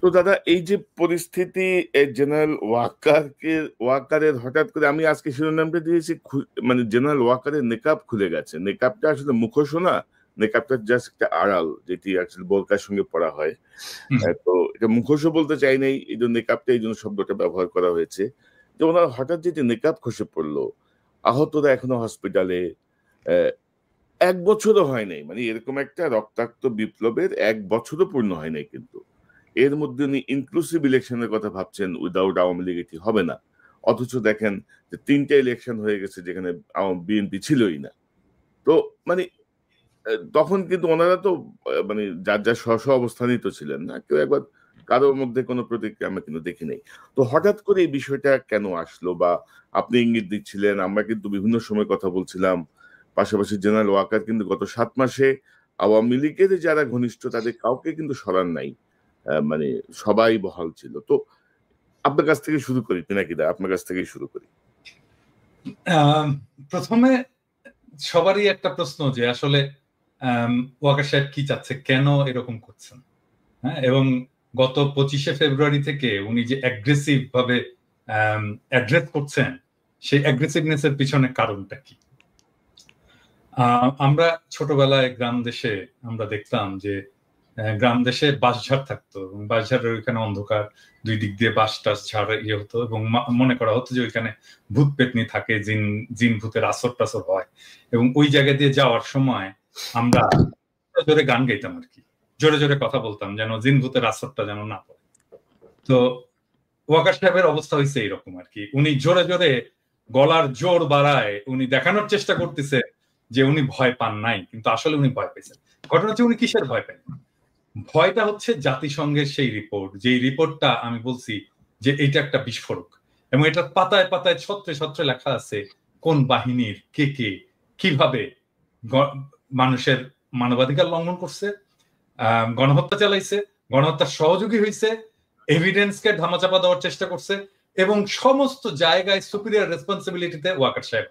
তো দাদা, এই যে পরিস্থিতি, জেনারেল ওয়াকারের হঠাৎ করে, আমি আজকে শিরোনামটা দিয়েছি মানে জেনারেল ওয়াকারের নেকাব খুলে গেছে। নেকাবটা আসলে মুখোশ না, নেকাবটা জাস্ট একটা আড়াল, যেটি আসলে বোরকার সঙ্গে পরা হয়। তো এটা মুখোশও বলতে চাই নাই, এই জন্য নেকাবটা, এই জন্য শব্দটা ব্যবহার করা হয়েছে। যে ওনার হঠাৎ যেটি নেকাব খসে পড়লো, আহতরা এখনো হসপিটালে। এক বছরও হয় নাই, মানে এরকম একটা রক্তাক্ত বিপ্লবের এক বছরও পূর্ণ হয় নাই, কিন্তু এর মধ্যে উনি ইনক্লুসিভ ইলেকশনের কথা ভাবছেন, উইদাউট আওয়ামী লীগ এটি হবে না। অথচ দেখেন যে 3টা ইলেকশন হয়ে গেছে যেখানে বিএনপি ছিলই না। তো মানে তখন কিন্তু ওনারা তো মানে যার যার স্ব অবস্থানই তো ছিলেন না, কেউ একবার কারোর মধ্যে কোনো প্রতিক্রিয়া আমরা কিন্তু দেখি নাই। তো হঠাৎ করে এই বিষয়টা কেন আসলো, বা আপনি ইঙ্গিত দিচ্ছিলেন, আমরা কিন্তু বিভিন্ন সময় কথা বলছিলাম। পাশাপাশি জেনারেল ওয়াকার কিন্তু গত 7 মাসে আওয়ামী লীগের যারা ঘনিষ্ঠ তাদের কাউকে কিন্তু সরান নাই, মানে সবাই বহাল ছিল। তো আপনার কাছ থেকে শুরু করি, পিনাকিদা, আপনার কাছ থেকেই শুরু করি। প্রথমে সবারই একটা প্রশ্ন যে আসলে ওয়াকার সাহেব কি চাচ্ছে, কেন এরকম করছেন। হ্যাঁ, এবং গত 25শে ফেব্রুয়ারি থেকে উনি যে অ্যাগ্রেসিভ ভাবে অ্যাড্রেস করছেন, সেই অ্যাগ্রেসিভনেস এর পিছনে কারণটা কি? আমরা ছোটবেলায় গ্রাম দেশে আমরা দেখতাম যে গ্রাম দেশে বাঁশঝাড় থাকতো, এবং বাঁশঝাড়ের ওইখানে অন্ধকার, দুই দিক দিয়ে বাঁশ টাস ঝাড় ইয়ে হতো, এবং মনে করা হতো যে ওইখানে ভূত পেতনি থাকে, জিন ভূতের আসর টাসর হয়। এবং ওই জায়গা দিয়ে যাওয়ার সময় আমরা জোরে গান গাইতাম আর কি, জোরে জোরে কথা বলতাম, যেন জিন ভূতের আসরটা যেন না পড়ে। তো ওয়াকার সাহেবের অবস্থা হয়েছে এইরকম আর কি, উনি জোরে জোরে গলার জোর বাড়ায় উনি দেখানোর চেষ্টা করতেছে যে উনি ভয় পান নাই, কিন্তু আসলে উনি ভয় পেয়েছেন। ঘটনা হচ্ছে উনি কিসের ভয় পান? ভয়টা হচ্ছে জাতিসংঘের সেই রিপোর্ট, যেই রিপোর্টটা আমি বলছি যে এটা একটা বিস্ফোরক, এবং এটা পাতায় পাতায় ছত্রে ছত্রে লেখা আছে কোন বাহিনীর কে কে কিভাবে মানুষের মানবাধিকার লঙ্ঘন করছে, গণহত্যা চালাইছে, গণহত্যার সহযোগী হয়েছে, এভিডেন্সকে ধামাচাপা দেওয়ার চেষ্টা করছে, এবং সমস্ত জায়গায় সুপিরিয়র রেসপন্সিবিলিটিতে ওয়াকার সাহেব।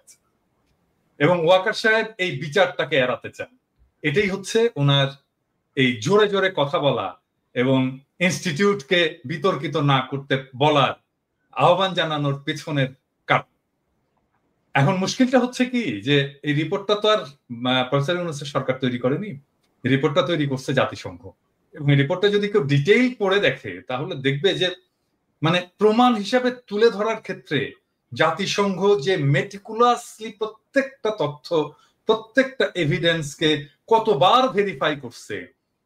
এবং ওয়াকার সাহেব এই বিচারটাকে এড়াতে চান। এটাই হচ্ছে ওনার এই জোরে জোরে কথা বলা এবং ইনস্টিটিউটকে বিতর্কিত না করতে বলার আহ্বান জানানোর পেছনের কারণ। এখন মুশকিলটা হচ্ছে কি, যে এই রিপোর্টটা তো আর প্রফেসর ইউনূসের সরকার তৈরি করেনি, রিপোর্টটা তৈরি করছে জাতিসংঘ। এবং এই রিপোর্টটা যদি কেউ ডিটেইল পড়ে দেখে তাহলে দেখবে যে মানে প্রমাণ হিসাবে তুলে ধরার ক্ষেত্রে জাতিসংঘ যে মেটিকুলাসলি প্রত্যেকটা তথ্য, প্রত্যেকটা এভিডেন্সকে কতবার ভেরিফাই করছে,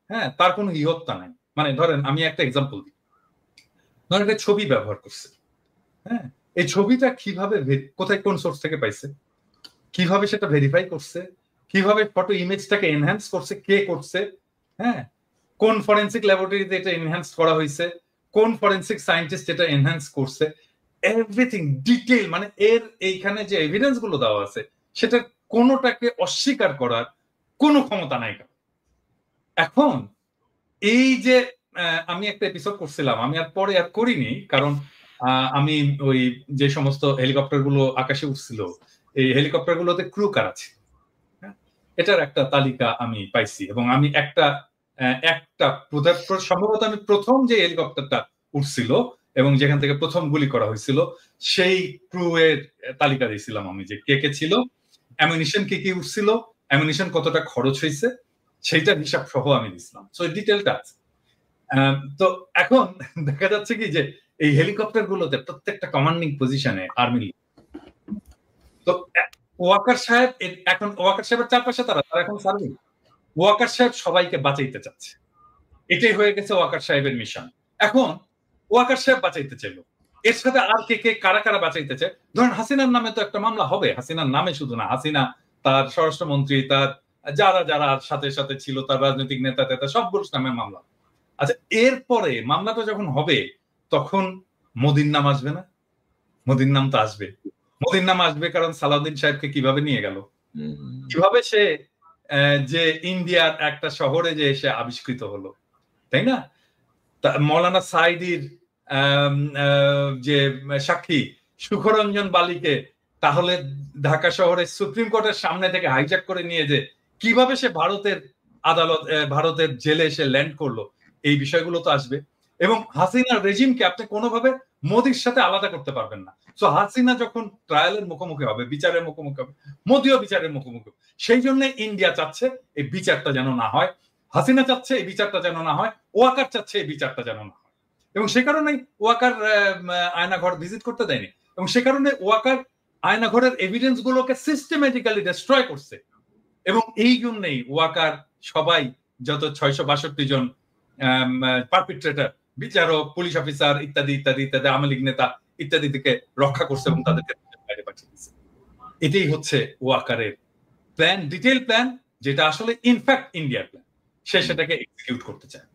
হ্যাঁ, তার কোনো ইহত্যা নাই। মানে ধরেন আমি একটা এক্সাম্পল দিই, ধরেন একটা ছবি ব্যবহার করছে, হ্যাঁ, এই ছবিটা কিভাবে কোথায় কোন সোর্স থেকে পাইছে, কিভাবে সেটা ভেরিফাই করছে, কিভাবে ফটো ইমেজটাকে এনহ্যান্স করছে, কে করছে, হ্যাঁ, কোন ফরেনসিক ল্যাবরেটরিতে এটা এনহ্যান্স করা হয়েছে, কোন ফরেনসিক সায়েন্টিস্ট এটা এনহ্যান্স করছে, এভরিথিং ডিটেইল। মানে এর এইখানে যে এভিডেন্স গুলো দেওয়া আছে সেটা কোনোটাকে অস্বীকার করার কোনো ক্ষমতা নাই। এখন এই যে আমি একটা এপিসোড করছিলাম, আমি আর পরে আর করিনি, কারণ আমি ওই যে সমস্ত হেলিকপ্টার গুলো আকাশে উঠছিল, এই হেলিকপ্টার গুলোতে ক্রু কার আছে এটার একটা তালিকা আমি পাইছি, এবং আমি একটা সম্ভবত আমি প্রথম যে হেলিকপ্টারটা উঠছিল এবং যেখান থেকে প্রথম গুলি করা হয়েছিল সেই ক্রু এর তালিকা দিয়েছিলাম আমি, যে কে কে ছিল, অ্যামিনিশন কি কি উঠছিল, অ্যামিনিশন কতটা খরচ হয়েছে, সেইটার হিসাব সহ আমি দিছিলাম। সো ডিটেলটা আছে। তো এখন দেখা যাচ্ছে কি যে এই হেলিকপ্টার গুলোতে প্রত্যেকটা কমান্ডিং পজিশনে আর্মি। তো ওয়াকার সাহেব এখন ওয়াকার সাহেবের চারপাশে তারা এখন সার্ভিং, ওয়াকার সাহেব সবাইকে বাঁচাইতে চাচ্ছে, এটাই হয়ে গেছে ওয়াকার সাহেবের মিশন। এখন ওয়াকার সাহেব বাঁচাইতে চাইল, এর সাথে আর কে কে কারা কারা বাঁচাইতেছে। ধরেন হাসিনার নামে তো একটা মামলা হবে, হাসিনার নামে শুধু না, হাসিনা, তার স্বরাষ্ট্রমন্ত্রী, তার যারা যারা সাথে সাথে ছিল, তার রাজনৈতিক নেতা টেতা সবগুলোর নামে মামলা। আচ্ছা, এরপরে মামলাটা যখন হবে তখন মোদির নাম আসবে না? মোদির নাম তো আসবে, মোদির নাম আসবে, কারণ সালাউদ্দিন সাহেবকে কিভাবে নিয়ে গেল, কিভাবে সে যে ইন্ডিয়ার একটা শহরে যে এসে আবিষ্কৃত হলো, তাই না? মৌলানা সাইদির যে সাক্ষী সুখরঞ্জন বালিকে তাহলে ঢাকা শহরের সুপ্রিম কোর্টের সামনে থেকে হাইজ্যাক করে নিয়ে যে কিভাবে সে ভারতের আদালত, ভারতের জেলে এসে ল্যান্ড করলো, এই বিষয়গুলো তো আসবে। এবং হাসিনার রেজিমকে আপনি কোনোভাবে মোদির সাথে আলাদা করতে পারবেন না। সো হাসিনা যখন ট্রায়ালের মুখোমুখি হবে, বিচারের মুখোমুখি হবে, মোদিও বিচারের মুখোমুখি হবে। সেই জন্য ইন্ডিয়া চাচ্ছে এই বিচারটা যেন না হয়, হাসিনা চাচ্ছে এই বিচারটা যেন না হয়, ওয়াকার চাচ্ছে এই বিচারটা যেন না হয়। এবং সে কারণেই ওয়াকার আয়নাঘর ভিজিট করতে দেয়নি, এবং সে কারণে ওয়াকার আয়নাঘরের এভিডেন্স গুলোকে সিস্টেমেটিক্যালি ডিস্ট্রয় করছে। এবং এই জন্যই ওয়াকার সবাই যত 662 জন পারপিট্রেটর, বিচারক, পুলিশ অফিসার ইত্যাদি ইত্যাদি ইত্যাদি, আওয়ামী লীগ নেতা ইত্যাদি থেকে রক্ষা করছে এবং তাদেরকে বাইরে পাঠিয়ে দিচ্ছে। এটাই হচ্ছে ওয়াকারের প্ল্যান, ডিটেইল প্ল্যান, যেটা আসলে ইনফ্যাক্ট ইন্ডিয়ার প্ল্যান। সে সেটাকে এক্সিকিউট করতে চায়।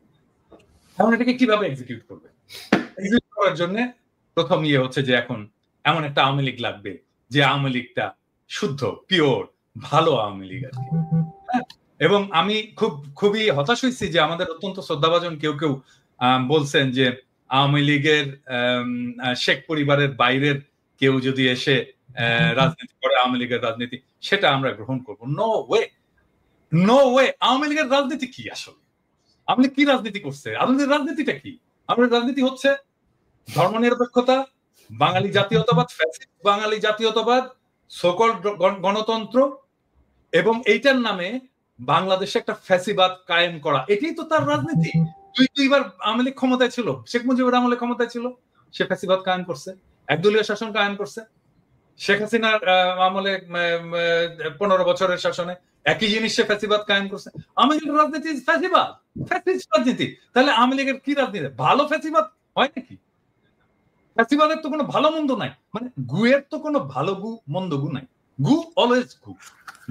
এখন এটাকে কিভাবে এক্সিকিউট করবে? এক্সিকিউট করার জন্য প্রথম হচ্ছে যে এখন এমন একটা আওয়ামী লীগ লাগবে যে আওয়ামী লীগটা শুদ্ধ, পিওর, ভালো আওয়ামী লীগ আর কি। এবং আমি খুবই হতাশ হয়েছি যে আমাদের অত্যন্ত শ্রদ্ধাভাজন কেউ কেউ বলছেন যে আওয়ামী লীগের শেখ পরিবারের বাইরের কেউ যদি এসে রাজনীতি করে আওয়ামী লীগের রাজনীতি, সেটা আমরা গ্রহণ করবো। No way, no way. আওয়ামী লীগের রাজনীতি কি আসলে? আওয়ামী লীগ কি রাজনীতি করছে? আওয়ামী লীগের রাজনীতিটা কি? আমাদের রাজনীতি হচ্ছে ধর্মনিরপেক্ষতা, বাঙালি জাতীয়তাবাদ, ফ্যাসিস্ট বাঙালি জাতীয়তাবাদ, সকল গণতন্ত্র, এবং এইটার নামে বাংলাদেশে একটা ফ্যাসিবাদ কায়েম করা। এটাই তো তার রাজনীতি। দুইবার আওয়ামী লীগ ক্ষমতায় ছিল, শেখ মুজিবুর আমলে ক্ষমতায় ছিল, সে ফ্যাসিবাদ কায়েম করছে, একদলীয় শাসন কায়েম করছে। শেখ হাসিনার আমলে 15 বছরের শাসনে একই জিনিস সে ফ্যাসিবাদ কায়েম করছে। আওয়ামী লীগের রাজনীতি ফ্যাসিবাদ, ফ্যাসিস্ট রাজনীতি। তাহলে আওয়ামী লীগের কি রাজনীতি? ভালো ফ্যাসিবাদ হয় নাকি? ফ্যাসিবাদের তো কোনো ভালো মন্দ নাই, মানে গুয়ের তো কোনো ভালো গু মন্দ গু নাই। গু অলওয়েজ গু,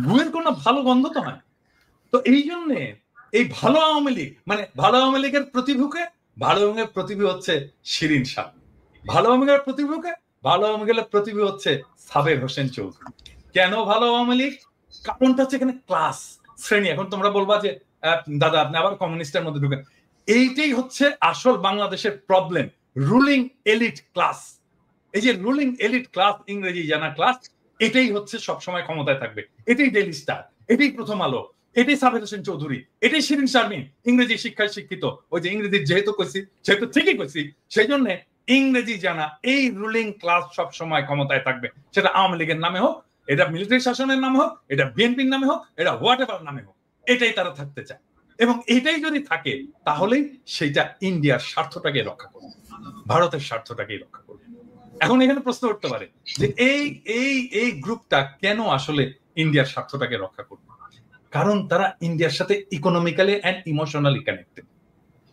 গুয়ের কোনো ভালো গন্ধ তো হয়। তো এই জন্য এই ভালো আওয়ামী লীগ, মানে ভালো আওয়ামী লীগের প্রতিভূকে, ভালো আওয়ামী লীগের প্রতিভূ হচ্ছে শিরিন শাহ, ভালো আওয়ামী লীগের প্রতিভূকে, ভালো আওয়ামী লীগের প্রতিভূ হচ্ছে সাবের হোসেন চৌধুরী। কেন ভালো আওয়ামী লীগ? কারণটা হচ্ছে এখানে ক্লাস, শ্রেণী। এখন তোমরা বলবা যে দাদা আপনি আবার কমিউনিস্টের মধ্যে ঢুকেন। এইটাই হচ্ছে আসল বাংলাদেশের প্রবলেম, রুলিং এলিট ক্লাস। এই যে রুলিং এলিট ক্লাস, ইংরেজি জানা ক্লাস, এটাই হচ্ছে সবসময় ক্ষমতায় থাকবে। এটাই ডেইলি স্টার, এটাই প্রথম আলো, এটাই সাবের হোসেন চৌধুরী, এটাই শিরিন শারমিন। ইংরেজি শিক্ষায় শিক্ষিত, ওই যে ইংরেজি যেহেতু কইছি সেহেতু ঠিকই কইছি, সেই জন্য ইংরেজি জানা এই রুলিং ক্লাস সবসময় ক্ষমতায় থাকবে। সেটা আওয়ামী লীগের নামে হোক, এটা মিলিটারি শাসনের নামে হোক, এটা বিএনপির নামে হোক, এটা হোয়াট এভার নামে হোক, এটাই তারা থাকতে চায়। এবং এটাই যদি থাকে তাহলেই সেটা ইন্ডিয়ার স্বার্থটাকে রক্ষা করবে, ভারতের স্বার্থটাকে রক্ষা করবে। এখন এখানে প্রশ্ন উঠতে পারে যে এই গ্রুপটা কেন আসলে ইন্ডিয়ার স্বার্থটাকে রক্ষা করবে? কারণ তারা ইন্ডিয়ার সাথে ইকোনমিক্যালি এন্ড ইমোশনালি কানেক্টেড।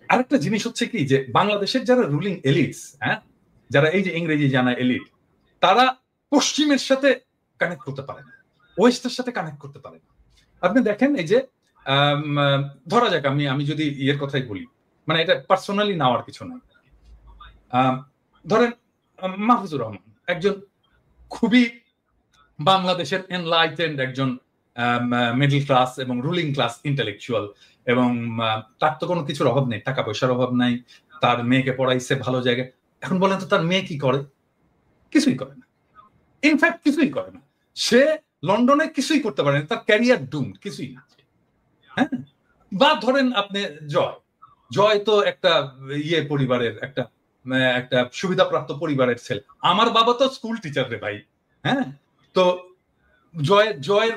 আরেকটা জিনিস হচ্ছে কি, যে বাংলাদেশের যারা রুলিং এলিটস, যারা এই যে ইংরেজি জানা এলিট, তারা পশ্চিমের সাথে কানেক্ট করতে পারে না, ওয়েস্টের সাথে কানেক্ট করতে পারে না। আপনি দেখেন এই যে ধরা যাক আমি যদি ইয়ের কথাই বলি, মানে এটা পার্সোনালি নেওয়ার কিছু নাই। ধরেন মাহফুজুর রহমান একজন খুবই বাংলাদেশের এনলাইটেন্ড একজন মিডল ক্লাস এবং রুলিং ক্লাস ইন্টেলেকচুয়াল, এবং তার তো কোনো কিছুর অভাব নেই, টাকা পয়সার অভাব নাই, তার মেয়েকে পড়াইছে ভালো জায়গায়। এখন বলেন তো তার মেয়ে কি করে? কিছুই করে না, ইনফ্যাক্ট কিছুই করে না। সে লন্ডনে কিছুই করতে পারে না, তার ক্যারিয়ার ডুম, কিছুই না। হ্যাঁ, বা ধরেন আপনি জয় তো একটা ইয়ে পরিবারের, একটা সুবিধাপ্রাপ্ত পরিবারের ছেলে। আমার বাবা তো স্কুল টিচার রে ভাই। হ্যাঁ, তো জয়ের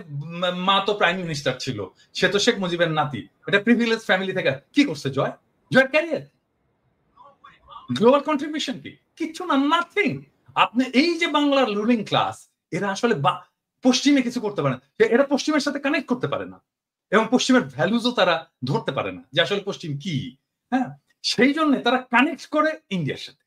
মা তো প্রাইম মিনিস্টার ছিল, সে তো শেখ মুজিবের নাতি। এটা প্রিভিলেজ ফ্যামিলি থেকে কি করছে জয়ের ক্যারিয়ার, গ্লোবাল কন্ট্রিবিউশন কি? কিচ্ছু না, নাথিং। আপনি এই যে বাংলার রুলিং ক্লাস, এরা আসলে পশ্চিমে কিছু করতে পারে না, এরা পশ্চিমের সাথে কানেক্ট করতে পারে না, এবং পশ্চিমের ভ্যালুজও তারা ধরতে পারে না যে আসলে পশ্চিম কি। হ্যাঁ, সেই জন্য তারা কানেক্ট করে ইন্ডিয়ার সাথে,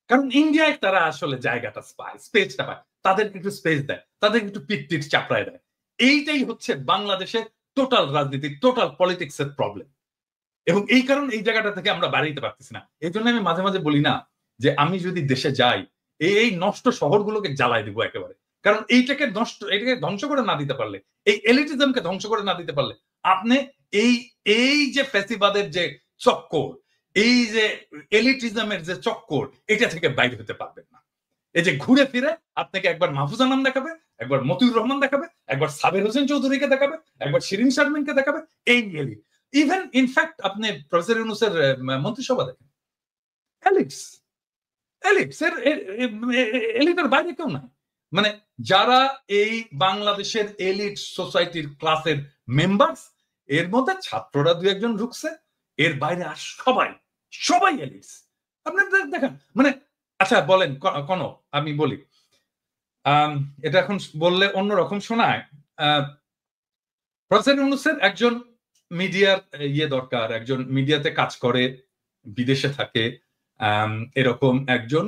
কারণ ইন্ডিয়ায় তারা আসলে জায়গাটা পায়, স্পেসটা পায়, তাদেরকে একটু স্পেস দেয়, তাদেরকে একটু পিট চাপড়ায় দেয়। এইটাই হচ্ছে বাংলাদেশের টোটাল রাজনীতি, টোটাল পলিটিক্স এর প্রবলেম। এবং এই কারণে এই জায়গাটা থেকে আমরা বাড়াইতে পারতেছি না। এই জন্য আমি মাঝে মাঝে বলি না যে আমি যদি দেশে যাই, এই নষ্ট শহরগুলোকে জ্বালাই দিব একেবারে। কারণ এটাকে ধ্বংস করে না দিতে পারলে, এই এলিটিজমকে ধ্বংস করে না দিতে পারলে, আপনি এই যে ফ্যাসিবাদের যে চক্কর, এই যে এলিটিজমের যে চক্কর, এটা থেকে বাইরে হতে পারবেন না। এই যে ঘুরে ফিরে আপনাকে একবার মাহফুজা নাম দেখাবে, একবার মতিউর রহমান দেখাবে, একবার সাবের হোসেন চৌধুরীকে দেখাবে, একবার শিরিন শারমিনকে দেখাবে, এই এলিট। ইভেন ইনফ্যাক্ট আপনি প্রফেসর ইউনূসের মন্ত্রিসভা দেখেন, এলিটের বাইরে কেউ নাই। মানে যারা এই বাংলাদেশের এলিট সোসাইটির ক্লাসের মেম্বার, এর মধ্যে ছাত্ররা দু একজন ঢুকছে, এর বাইরে আর সবাই এলিটস। আপনি দেখেন, মানে আচ্ছা বলেন কোন, আমি বলি এটা এখন বললে অন্যরকম শোনায়। প্রফেসর ইউনূসের একজন মিডিয়ার দরকার, একজন মিডিয়াতে কাজ করে, বিদেশে থাকে, এরকম একজন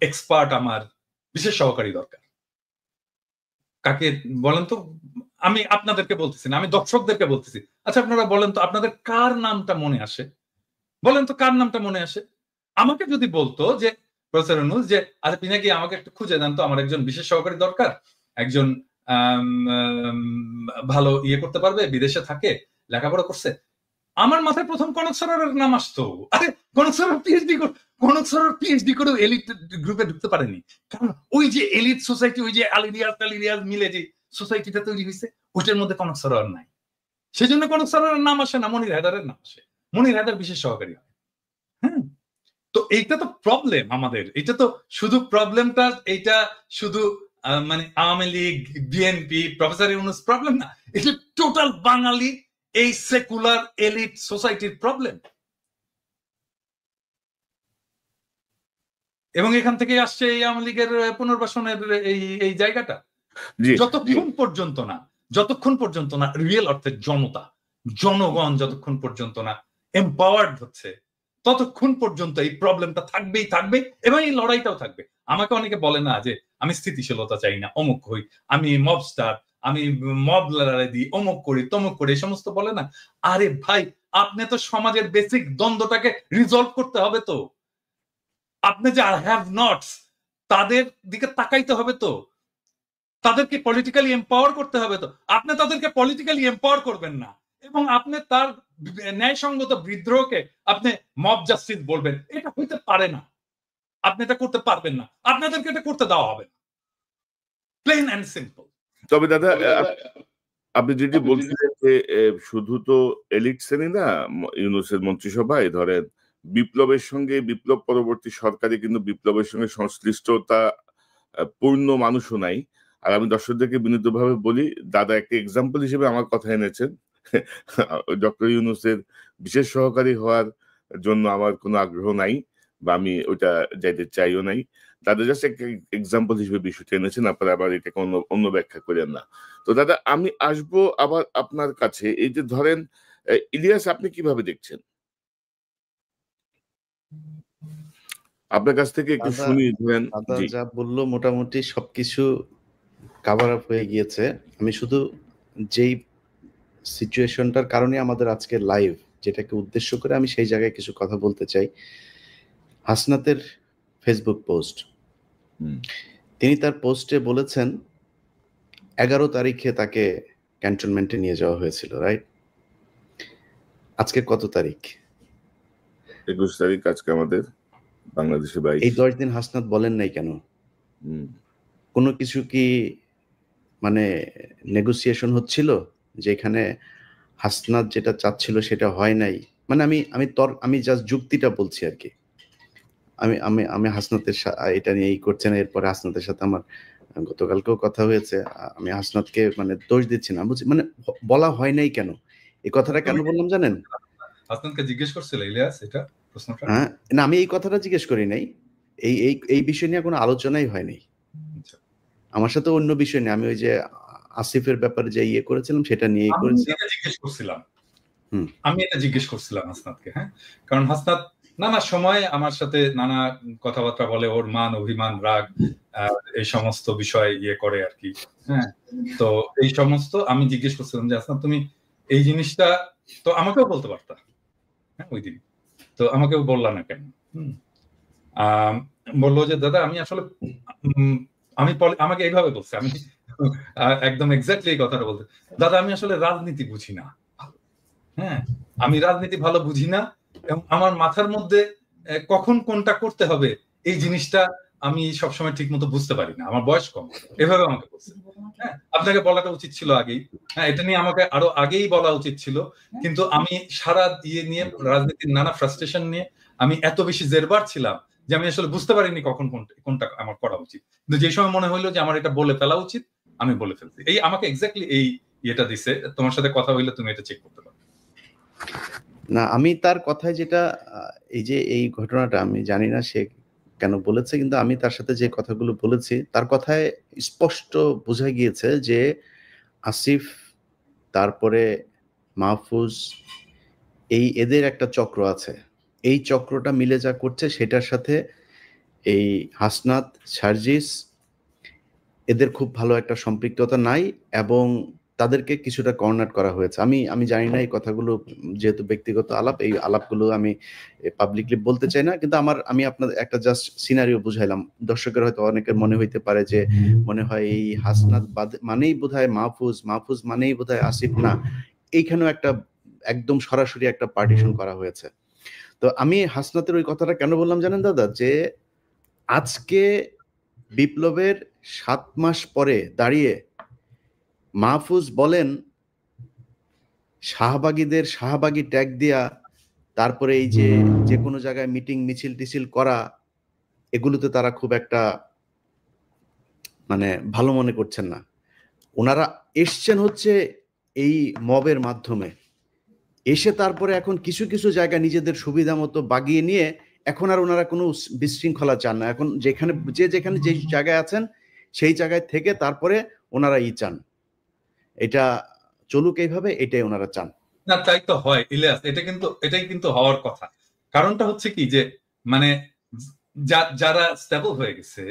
এক্সপার্ট আমার বিশেষ সহকারী দরকার। কাকে বলেন তো? আমি আপনাদেরকে বলতেছি না, আমি দর্শকদেরকে বলতেছি। আচ্ছা আপনারা বলেন তো, আপনাদের কার নামটা মনে আসে? বলেন তো কার নামটা মনে আসে? আমাকে যদি বলতো যে প্রফেসর ইউনূস যে আচ্ছা পিনাকি আমাকে একটু খুঁজে দেন তো, আমার একজন বিশেষ সহকারী দরকার, একজন ভালো করতে পারবে, বিদেশে থাকে, লেখাপড়া করছে, আমার মাথায় প্রথম কনক সরোয়ারের নাম আসতো। আরে কনক সরোয়ার পিএইচডি করেও এলিট গ্রুপে ঢুকতে পারেনি, কারণ ওই যে এলিট সোসাইটি, ওই যে আলিরিয়াজ মিলে যে সোসাইটিটা তৈরি হয়েছে, ওইটার মধ্যে কনক সরোয়ার নাই। সেই জন্য কনক সরোয়ারের নাম আসে না, মনির হায়দারের নাম আসে। মনির হায়দার বিশেষ সহকারী হয়। হ্যাঁ, তো এইটা তো প্রবলেম আমাদের। এটা তো শুধু প্রবলেমটা, এইটা শুধু মানে Awami League, BNP, professor Yunus problem না, এটা টোটাল বাঙালি এই সেকুলার এলিট সোসাইটির প্রবলেম। এবং এখান থেকে আসছে এই আওয়ামী লীগের পুনর্বাসনের এই জায়গাটা। যতক্ষণ পর্যন্ত না রিয়েল অর্থে জনগণ যতক্ষণ পর্যন্ত না এম্পাওয়ার্ড হচ্ছে, ততক্ষণ পর্যন্ত এই প্রবলেমটা থাকবে এবং এই লড়াইটাও থাকবে। আমাকে অনেকে বলে না যে আমি স্থিতিশীলতা চাই না, অমুক হই, আমি মবস্টার, আমি মব লড়াই দিই, অমুক করি তমুক করি, এই সমস্ত বলে না। আরে ভাই, আপনি তো সমাজের বেসিক দ্বন্দ্বটাকে রিজলভ করতে হবে। তো আপনি যে হ্যাভ নটস, তাদের দিকে তাকাইতে হবে, তো তাদেরকে পলিটিক্যালি এম্পাওয়ার করতে হবে। তো আপনি তাদেরকে পলিটিক্যালি এম্পাওয়ার করবেন না এবং আপনি তার ন্যায়সঙ্গত বিদ্রোহকে আপনি মব জাস্টিস বলবেন, এটা হইতে পারে না। আপনি এটা করতে পারবেন না, আপনাদেরকে এটা করতে দেওয়া হবে না, প্লেন এন্ড সিম্পল। তবে দাদা, আপনি যেটি বলছিলেন যে শুধু তো এলিট শ্রেণী না ইউনূসের মন্ত্রিসভায়, ধরেন বিপ্লবের সঙ্গে, বিপ্লব পরবর্তী সরকারে কিন্তু বিপ্লবের সঙ্গে সংশ্লিষ্টতা পূর্ণ মানুষও নাই। আর আমি দর্শকদেরকে বিনীতভাবে বলি, দাদা একটা এক্সাম্পল হিসেবে আমার কথা এনেছেন। ডক্টর ইউনূসের বিশেষ সহকারী হওয়ার জন্য আমার কোনো আগ্রহ নাই, বা আমি ওইটা যাইতে চাইও নাই। দাদা জাস্ট একটা এক্সাম্পল হিসেবে বিষয়টা এনেছেন, আপনারা আবার এটাকে অন্য ব্যাখ্যা করেন না। তো দাদা, আমি আসবো আবার আপনার কাছে। এই যে ধরেন ইলিয়াস, আপনি কিভাবে দেখছেন? আপনার কাছ থেকে একটু শুনি। ধরেন দাদা যা বললো মোটামুটি সবকিছু কভার আপ হয়ে গিয়েছে। আমি শুধু যেই সিচুয়েশনটার কারণে আমাদের আজকে লাইভ, যেটাকে উদ্দেশ্য করে আমি সেই জায়গায় কিছু কথা বলতে চাই। হাসনাতের ফেসবুক পোস্ট, তিনি তার পোস্টে বলেছেন 11 তারিখে তাকে ক্যান্টনমেন্টে নিয়ে যাওয়া হয়েছিল, রাইট? আজকে কত তারিখ? 21 তারিখ আজকে আমাদের বাংলাদেশে। এই 10 দিন হাসনাত বলেন নাই কেন? কোনো কিছু কি মানে নেগোসিয়েশন হচ্ছিল যেখানে হাসনাত যেটা চাচ্ছিল সেটা হয় নাই? মানে আমি জাস্ট যুক্তিটা বলছি আর কি। আমি হাসনাতের এটা নিয়ে করছে না। এরপরে হাসনাতের সাথে আমার গতকালকেও কথা হয়েছে। আমি হাসনাতকে মানে দোষ দিচ্ছি না, বুঝছি, মানে বলা হয় নাই কেন? এই কথাটা কেন বললাম জানেন? হাসনাতকে জিজ্ঞেস করছিল ইলিয়াস এটা প্রশ্নটা? হ্যাঁ, না, আমি এই কথাটা জিজ্ঞেস করি নাই। এই বিষয় নিয়ে কোনো আলোচনাই হয়নি আমার সাথে। অন্য বিষয় নিয়ে আমি ওই যে আসিফের ব্যাপারে যে করেছিলাম সেটা নিয়ে জিজ্ঞেস করছিলাম। আমি এটা জিজ্ঞেস করছিলাম হাসনাতকে। হ্যাঁ, কারণ হাসনাত নানা সময় আমার সাথে নানা কথাবার্তা বলে, ওর মান অভিমান রাগ এই সমস্ত বিষয় করে আর কি। হ্যাঁ, তো এই সমস্ত আমি জিজ্ঞেস করছিলাম যে হাসনাত তুমি এই জিনিসটা তো আমাকেও বলতে পারতা, হ্যাঁ ওই দিন, তো আমাকেও বললা না কেন? বললো যে দাদা আমি আসলে আমাকে এইভাবে বলছে, আমি একদম এক্স্যাক্টলি এই কথাটা বলতে, দাদা আমি আসলে রাজনীতি বুঝি না। হ্যাঁ, আমি রাজনীতি ভালো বুঝি না এবং আমার মাথার মধ্যে কখন কোনটা করতে হবে এই জিনিসটা আমি সবসময় ঠিক মতো বুঝতে পারি না, আমার বয়স কম। এভাবে আমাকে বলছে। হ্যাঁ, আপনাকে বলাটা উচিত ছিল আগেই। হ্যাঁ, এটা নিয়ে আমাকে আরো আগেই বলা উচিত ছিল, কিন্তু আমি সারা নিয়ে রাজনীতির নানা ফ্রাস্ট্রেশন নিয়ে আমি এত বেশি জেরবার ছিলাম যে আমি আসলে বুঝতে পারিনি কখন কোনটা আমার করা উচিত, কিন্তু যে সময় মনে হইলো যে আমার এটা বলে ফেলা উচিত, আমি বলে ফেলছি। এই আমাকে এক্স্যাক্টলি এই ইয়েটা দিছে। তোমার সাথে কথা হইলে তুমি এটা চেক করতে পারো। না, আমি তার কথায় যেটা এই যে এই ঘটনাটা আমি জানি না সে কেন বলেছে, কিন্তু আমি তার সাথে যে কথাগুলো বলেছি তার কথায় স্পষ্ট বোঝা গিয়েছে যে আসিফ, তারপরে মাহফুজ, এদের একটা চক্র আছে। এই চক্রটা মিলে যা করছে সেটার সাথে এই হাসনাত, সার্জিস এদের খুব ভালো একটা সম্পৃক্ততা নাই, এবং তাদেরকে কিছুটা কর্নার করা হয়েছে। আমি জানি না, এই কথাগুলো যেহেতু ব্যক্তিগত আলাপ, এই আলাপগুলো আমি পাবলিকলি বলতে চাই না, কিন্তু আমি আপনাদের একটা জাস্ট সিনারিও বুঝাইলাম। দর্শকের হয়তো অনেকের মনে হইতে পারে যে মনে হয় এই হাসনাত মানেই বোধহয় মাহফুজ, মাহফুজ মানেই বোধহয় আসিফ। না, এইখানেও একটা একদম সরাসরি একটা পার্টিশন করা হয়েছে। তো আমি হাসনাতের ওই কথাটা কেন বললাম জানেন দাদা, যে আজকে বিপ্লবের 7 মাস পরে দাঁড়িয়ে মাহফুজ বলেন শাহবাগীদের শাহবাগী ট্যাগ দিয়া, তারপরে এই যে কোনো জায়গায় মিটিং মিছিল টিছিল করা, এগুলোতে তারা খুব একটা মানে ভালো মনে করছেন না। ওনারা এসছেন হচ্ছে এই মবের মাধ্যমে, এসে তারপরে এখন কিছু কিছু জায়গা নিজেদের সুবিধা মতো বাগিয়ে নিয়ে এখন আর ওনারা কোনো বিশৃঙ্খলা চান না। এখন যেখানে যে জায়গায় আছেন সেই জায়গায় থেকে তারপরে ওনারা চান এটা চলুক এইভাবে, এটাই ওনারা চান। না, তাই তো হয় ইলিয়াস, এটাই কিন্তু হওয়ার কথা। কারণটা হচ্ছে কি যে মানে যারা স্টেবল হয়ে গেছে,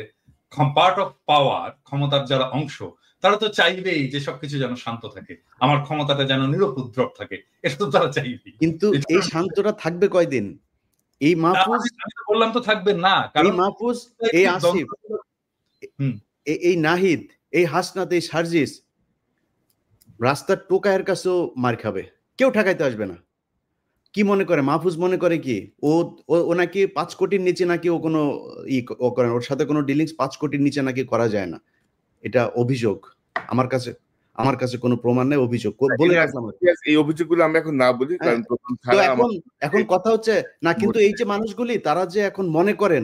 পার্ট অফ পাওয়ার, ক্ষমতার যারা অংশ, তারা তো চাইবেই যে সবকিছু যেন শান্ত থাকে, আমার ক্ষমতাটা যেন নিরুপদ্রব থাকে, এটা তো তারা চাইবেই। কিন্তু এই শান্তটা থাকবে কয়দিন? এই মাহফুজ, আমি তো বললাম তো থাকবে না, এই মাহফুজ, এই আসিফ, এই নাহিদ, এই হাসনাত, এই সার্জিস রাস্তার টোকায়ের কাছেও মার খাবে, কেউ ঠেকাইতে আসবে না। কি মনে করে মাহফুজ? মনে করে কি ও নাকি 5 কোটির নিচে নাকি ও কোনো ও করেন, ওর সাথে কোনো ডিলিংস 5 কোটির নিচে নাকি করা যায় না। এটা অভিযোগ, আমার কাছে কোনো প্রমাণ নেই, অভিযোগ বলে রাখলাম। এই অভিযোগগুলো আমরা এখন না বলি, কারণ এখন কথা হচ্ছে না, কিন্তু এই যে মানুষগুলি তারা যে এখন মনে করেন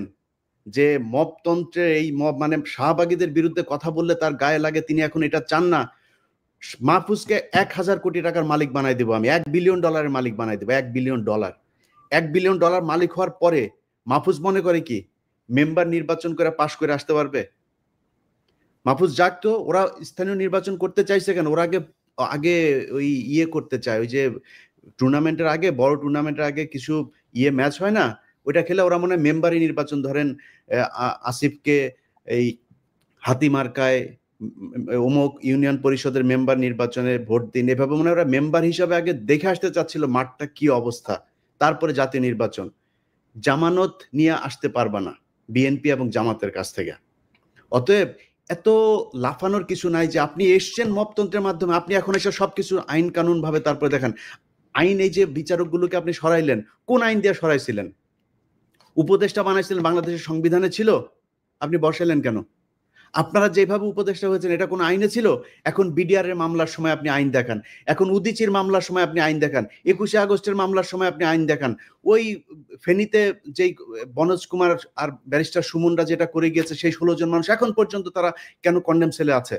যে মবতন্ত্রের এই মব মানে শাহবাগীদের বিরুদ্ধে কথা বললে তার গায়ে লাগে, তিনি এখন এটা চান না। মাহফুজকে 1000 কোটি টাকার মালিক বানাই দেবো আমি, $1 বিলিয়ন মালিক বানাই দেবো। $1 বিলিয়ন, $1 বিলিয়ন মালিক হওয়ার পরে মাহফুজ মনে করে কি মেম্বার নির্বাচন করে পাশ করে আসতে পারবে? মাহফুজ যাক তো, ওরা স্থানীয় নির্বাচন করতে চাইছে কেন? ওরা আগে ওই করতে চায়, ওই যে টুর্নামেন্টের আগে, বড় টুর্নামেন্টের আগে কিছু ম্যাচ হয় না, ওইটা খেলে ওরা মনে হয় মেম্বারই নির্বাচন, ধরেন আসিফকে এই হাতিমার্কায় অমুক ইউনিয়ন পরিষদের মেম্বার নির্বাচনে ভোট দিন, এভাবে মনে ওরা মেম্বার হিসাবে আগে দেখে আসতে চাচ্ছিল মাঠটা কি অবস্থা, তারপরে জাতীয় নির্বাচন। জামানত নিয়ে আসতে পারবা না বিএনপি এবং জামাতের কাছ থেকে। অতএব এত লাফানোর কিছু নাই যে আপনি এসছেন মবতন্ত্রের মাধ্যমে, আপনি এখন এসে সবকিছু আইন কানুন ভাবে তারপরে দেখেন। আইন, এই যে বিচারকগুলোকে আপনি সরাইলেন, কোন আইন দিয়ে সরাইছিলেন? উপদেষ্টা বানাইছিলেন বাংলাদেশের সংবিধানে ছিল, আপনি বসাইলেন কেন? আপনারা যেভাবে উপদেষ্টা হয়েছেন এটা কোন আইনে ছিল? এখন বিডিআর এর মামলার সময় আপনি আইন দেখান, এখন উদিচির মামলার সময় আপনি আইন দেখান, 21শে আগস্টের মামলার সময় আপনি আইন দেখান, ওই ফেনীতে যেই বনজ কুমার আর ব্যারিস্টার সুমনরা যেটা করে গিয়েছে সেই 16 জন মানুষ এখন পর্যন্ত তারা কেন কন্ডেম সেলে আছে?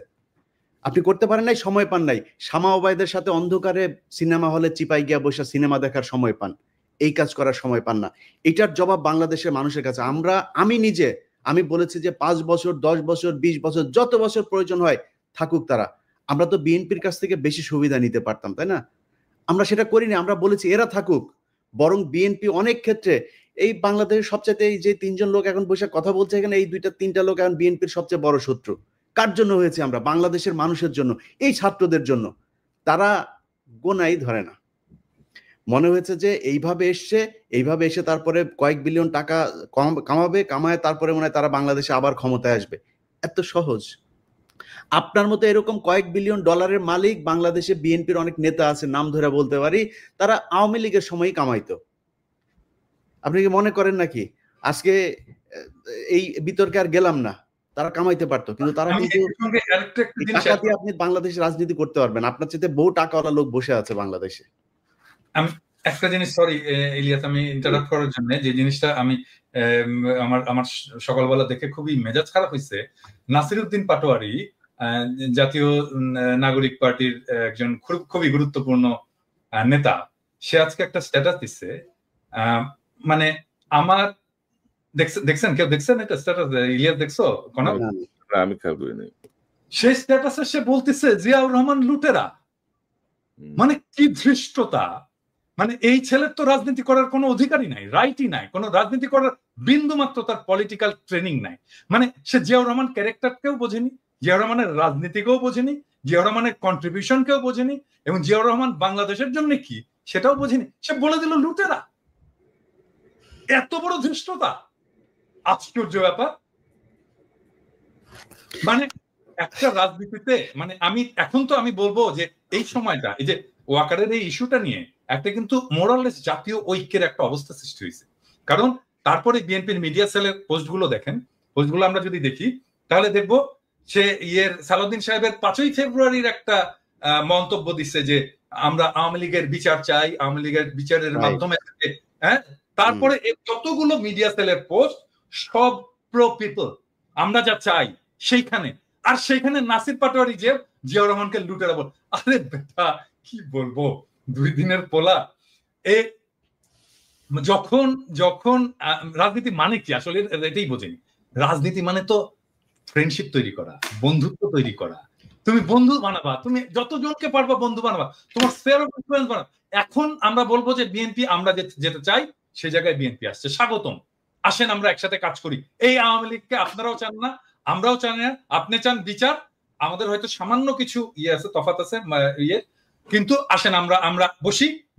আপনি করতে পারেন নাই, সময় পান নাই। শামা ওবায়দের সাথে অন্ধকারে সিনেমা হলে চিপাই গিয়া বসে সিনেমা দেখার সময় পান, এই কাজ করার সময় পান না। এটার জবাব বাংলাদেশের মানুষের কাছে। আমি বলেছি যে 5 বছর, 10 বছর, 20 বছর, যত বছর প্রয়োজন হয় থাকুক তারা। আমরা তো বিএনপির কাছ থেকে বেশি সুবিধা নিতে পারতাম, তাই না? আমরা সেটা করিনি, আমরা বলেছি এরা থাকুক। বরং বিএনপি অনেক ক্ষেত্রে এই বাংলাদেশের সবচেয়ে, এই যে 3 জন লোক এখন বসে কথা বলছে এখানে, এই 2-3টা লোক এখন বিএনপির সবচেয়ে বড় শত্রু। কার জন্য হয়েছে? আমরা বাংলাদেশের মানুষের জন্য, এই ছাত্রদের জন্য। তারা গোনাই ধরে না, মনে হয়েছে যে এইভাবে এসে তারপরে কয়েক বিলিয়ন টাকা কামায় তারপরে মনে হয় তারা বাংলাদেশে আবার ক্ষমতায় আসবে। এত সহজ? আপনার মতো এরকম কয়েক বিলিয়ন ডলারের মালিক বাংলাদেশে বিএনপির অনেক নেতা আছে, নাম ধরে বলতে পারি, তারা আওয়ামী লীগের সময়ই কামাইতো। আপনি কি মনে করেন নাকি আজকে এই বিতর্কে আর গেলাম না, তারা কামাইতে পারতো, কিন্তু তারা কিন্তু টাকা দিয়ে আপনি বাংলাদেশে রাজনীতি করতে পারবেন। আপনার চাইতে বহু টাকাওয়ালা লোক বসে আছে বাংলাদেশে। একটা জিনিস, সরি ইলিয়াস, আমি ইন্টারাপ্ট করার জন্য, যে জিনিসটা আমি আমার আমার সকালবেলা দেখে খুবই মেজাজ খারাপ হয়েছে, নাসিরউদ্দিন পাটোয়ারি জাতীয় নাগরিক পার্টির একজন খুবই গুরুত্বপূর্ণ নেতা, সে আজকে একটা স্ট্যাটাস দিচ্ছে, মানে আমার দেখছেন, কেউ দেখছেন এটা স্ট্যাটাস? ইলিয়াস দেখছো? আমি খেয়াল করি নাই। সেই স্ট্যাটাসে সে বলতেছে জিয়াউর রহমান লুটেরা। মানে কি ধৃষ্টতা! মানে এই ছেলের তো রাজনীতি করার কোনো অধিকারই নাই, রাইটই নাই, কোনো রাজনীতি করার বিন্দু মাত্র তার পলিটিক্যাল ট্রেনিং নাই। মানে সে জিয়াউর রহমান ক্যারেক্টারকেও বোঝেনি, জিয়াউর রহমানের রাজনীতিকেও বোঝেনি, জিয়াউর রহমানের কন্ট্রিবিউশনকেও বোঝেনি, এবং জিয়াউর রহমান বাংলাদেশের জন্য কি সেটাও বোঝেনি। সে বলে দিল লুটেরা। এত বড় ধৃষ্টতা! আশ্চর্য ব্যাপার। মানে একটা রাজনীতিতে, মানে আমি বলবো যে এই সময়টা, এই যে ওয়াকারের এই ইস্যুটা নিয়ে একটা কিন্তু মোরাললেস জাতীয় ঐক্যের একটা অবস্থা সৃষ্টি হয়েছে। কারণ তারপরে বিএনপির মিডিয়া সেলের পোস্টগুলো দেখেন, পোস্টগুলো আমরা যদি দেখি তাহলে দেখবো সে সালাউদ্দিন সাহেবের 5ই ফেব্রুয়ারির একটা মন্তব্য দিচ্ছে যে আমরা আওয়ামী লীগের বিচার চাই, আওয়ামী লীগের বিচারের মাধ্যমে, হ্যাঁ। তারপরে যতগুলো মিডিয়া সেলের পোস্ট সব প্রো পিপল, আমরা যা চাই সেইখানে। আর সেইখানে নাসির পাটোয়ারি যে জিয়াউর রহমানকে লুটেরা বল। আরে বেটা, কি বলবো, 2 দিনের পোলা। যখন যখন রাজনীতি মানে কি আসলে এটাই বোঝেনি। রাজনীতি মানে তো ফ্রেন্ডশিপ তৈরি করা, বন্ধুত্ব তৈরি করা। তুমি বন্ধু বানাবা, তুমি যতজনকে পারবা বন্ধু বানাবা, তোমার স্ফিয়ার অফ ইনফ্লুয়েন্স বানাবা। এখন আমরা বলবো যে বিএনপি, আমরা যেটা চাই সে জায়গায় বিএনপি আসছে, স্বাগতম, আসেন আমরা একসাথে কাজ করি। এই আওয়ামী লীগকে আপনারাও চান না, আমরাও চান না। আপনি চান বিচার, আমাদের হয়তো সামান্য কিছু আছে, তফাৎ আছে কিন্তু আসেন আমরা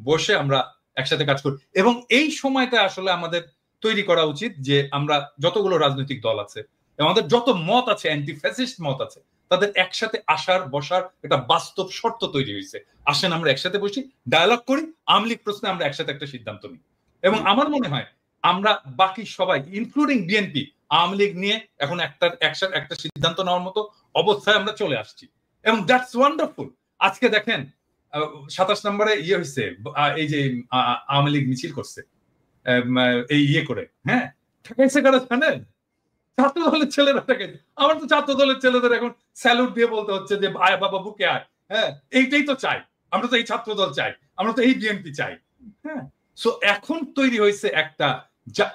বসে আমরা একসাথে কাজ করি। এবং এই সময়টা আসলে আমাদের তৈরি করা উচিত যে আমরা যতগুলো রাজনৈতিক দল আছে, আমাদের যত মত আছে, অ্যান্টি ফ্যাসিস্ট মত আছে, তাদের একসাথে আসার বসার একটা বাস্তব শর্ত তৈরি হয়েছে। আসেন আমরা একসাথে বসি, ডায়ালগ করি, আওয়ামী লীগ প্রশ্নে আমরা একসাথে একটা সিদ্ধান্ত নিই। এবং আমার মনে হয় আমরা বাকি সবাই ইনক্লুডিং বিএনপি আওয়ামী লীগ নিয়ে এখন একটা সিদ্ধান্ত নেওয়ার মতো অবস্থায় আমরা চলে আসছি, এবং দ্যাটস ওয়ান্ডারফুল। আজকে দেখেন 27 নম্বরে হয়েছে, এই যে আওয়ামী লীগ মিছিল করছে এই করে, হ্যাঁ, ঠেকাইছে কারা জানেন? ছাত্র দলের ছেলেরা ঠেকাইছে। আমার তো ছাত্র দলের ছেলেদের এখন স্যালুট দিয়ে বলতে হচ্ছে যে আয় বাবা বুকে আয়, হ্যাঁ, এইটাই তো চাই আমরা, তো এই ছাত্র দল চাই, আমরা তো এই বিএনপি চাই, হ্যাঁ। সো এখন তৈরি হয়েছে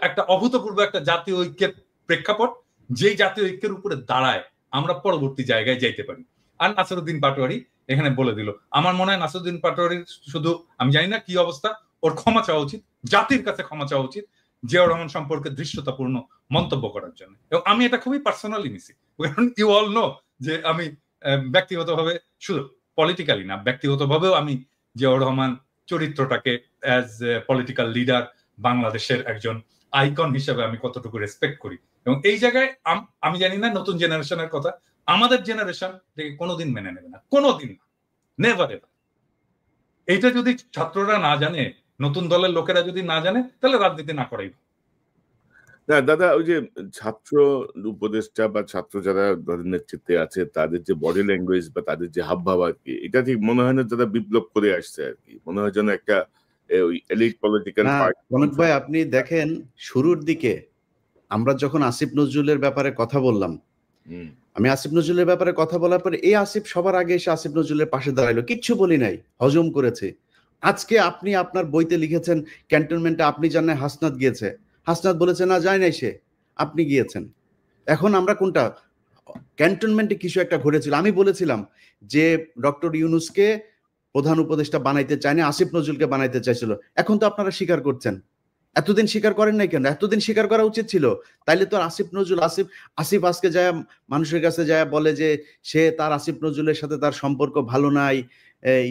একটা অভূতপূর্ব একটা জাতীয় ঐক্যের প্রেক্ষাপট, যেই জাতীয় ঐক্যের উপরে দাঁড়ায় আমরা পরবর্তী জায়গায় যাইতে পারি। আর নাসিরউদ্দিন পাটোয়ারি এখানে বলে দিল। আমার মনে হয় নাসিরউদ্দিন পাটোয়ারির শুধু, আমি জানি না কি অবস্থা, ওর ক্ষমা চাওয়া উচিত, জাতির কাছে ক্ষমা চাওয়া উচিত জিয়াউর রহমান সম্পর্কে দৃশ্যতাপূর্ণ মন্তব্য করার জন্য। এবং আমি এটা খুবই পার্সোনালি নিছি, কারণ ইউ অল নো যে আমি ব্যক্তিগতভাবে, শুধু পলিটিক্যালি না, ব্যক্তিগতভাবেও আমি জিয়াউর রহমান চরিত্রটাকে অ্যাজ পলিটিক্যাল লিডার, বাংলাদেশের একজন আইকন হিসেবে আমি কতটুকু রেসপেক্ট করি। এবং এই জায়গায় আমি জানি না নতুন জেনারেশনের কথা, আমাদের জেনারেশন থেকে কোনোদিন মেনে নেবে না, কোনোদিন না, নেভার এভার। এইটা যদি ছাত্ররা না জানে, নতুন দলের লোকেরা যদি না জানে, তাহলে রাজনীতি না করাই। না দাদা, ওই যে ছাত্র উপদেষ্টা বা ছাত্র যারা দলের নেতৃত্বে আছে, তাদের যে বডি ল্যাঙ্গুয়েজ বা তাদের যে হাবভাব আর কি, এটা ঠিক মনে হয় না যারা বিপ্লব করে আসছে আর কি, মনে হয় যেন একটা ওই এলিট পলিটিক্যাল পার্টি। কনক ভাই, আপনি দেখেন শুরুর দিকে আমরা যখন আসিফ নজরুলের ব্যাপারে কথা বললাম, আমি আসিফ নজরুলের ব্যাপারে কথা বলার পরে এই আসিফ সবার আগে এসে আসিফ নজরুলের পাশে দাঁড়াইলো, কিচ্ছু বলি নাই, হজম করেছে। আজকে আপনি আপনার বইতে লিখেছেন ক্যান্টনমেন্টে আপনি জানেন হাসনাত গিয়েছে, হাসনাত বলেছে না যায় নাই সে, আপনি গিয়েছেন। এখন আমরা কোনটা, ক্যান্টনমেন্টে কিছু একটা ঘটেছিল, আমি বলেছিলাম যে ডক্টর ইউনূসকে প্রধান উপদেষ্টা বানাইতে চায়নি, আসিফ নজরুলকে বানাইতে চাইছিল। এখন তো আপনারা স্বীকার করছেন, এতদিন স্বীকার করেন নাই কেন? এতদিন স্বীকার করা উচিত ছিল। তাইলে তো আসিফ নজরুল, আসিফ আজকে যায় মানুষের কাছে যায় বলে যে সে তার আসিফ নজরুলের সাথে তার সম্পর্ক ভালো নাই,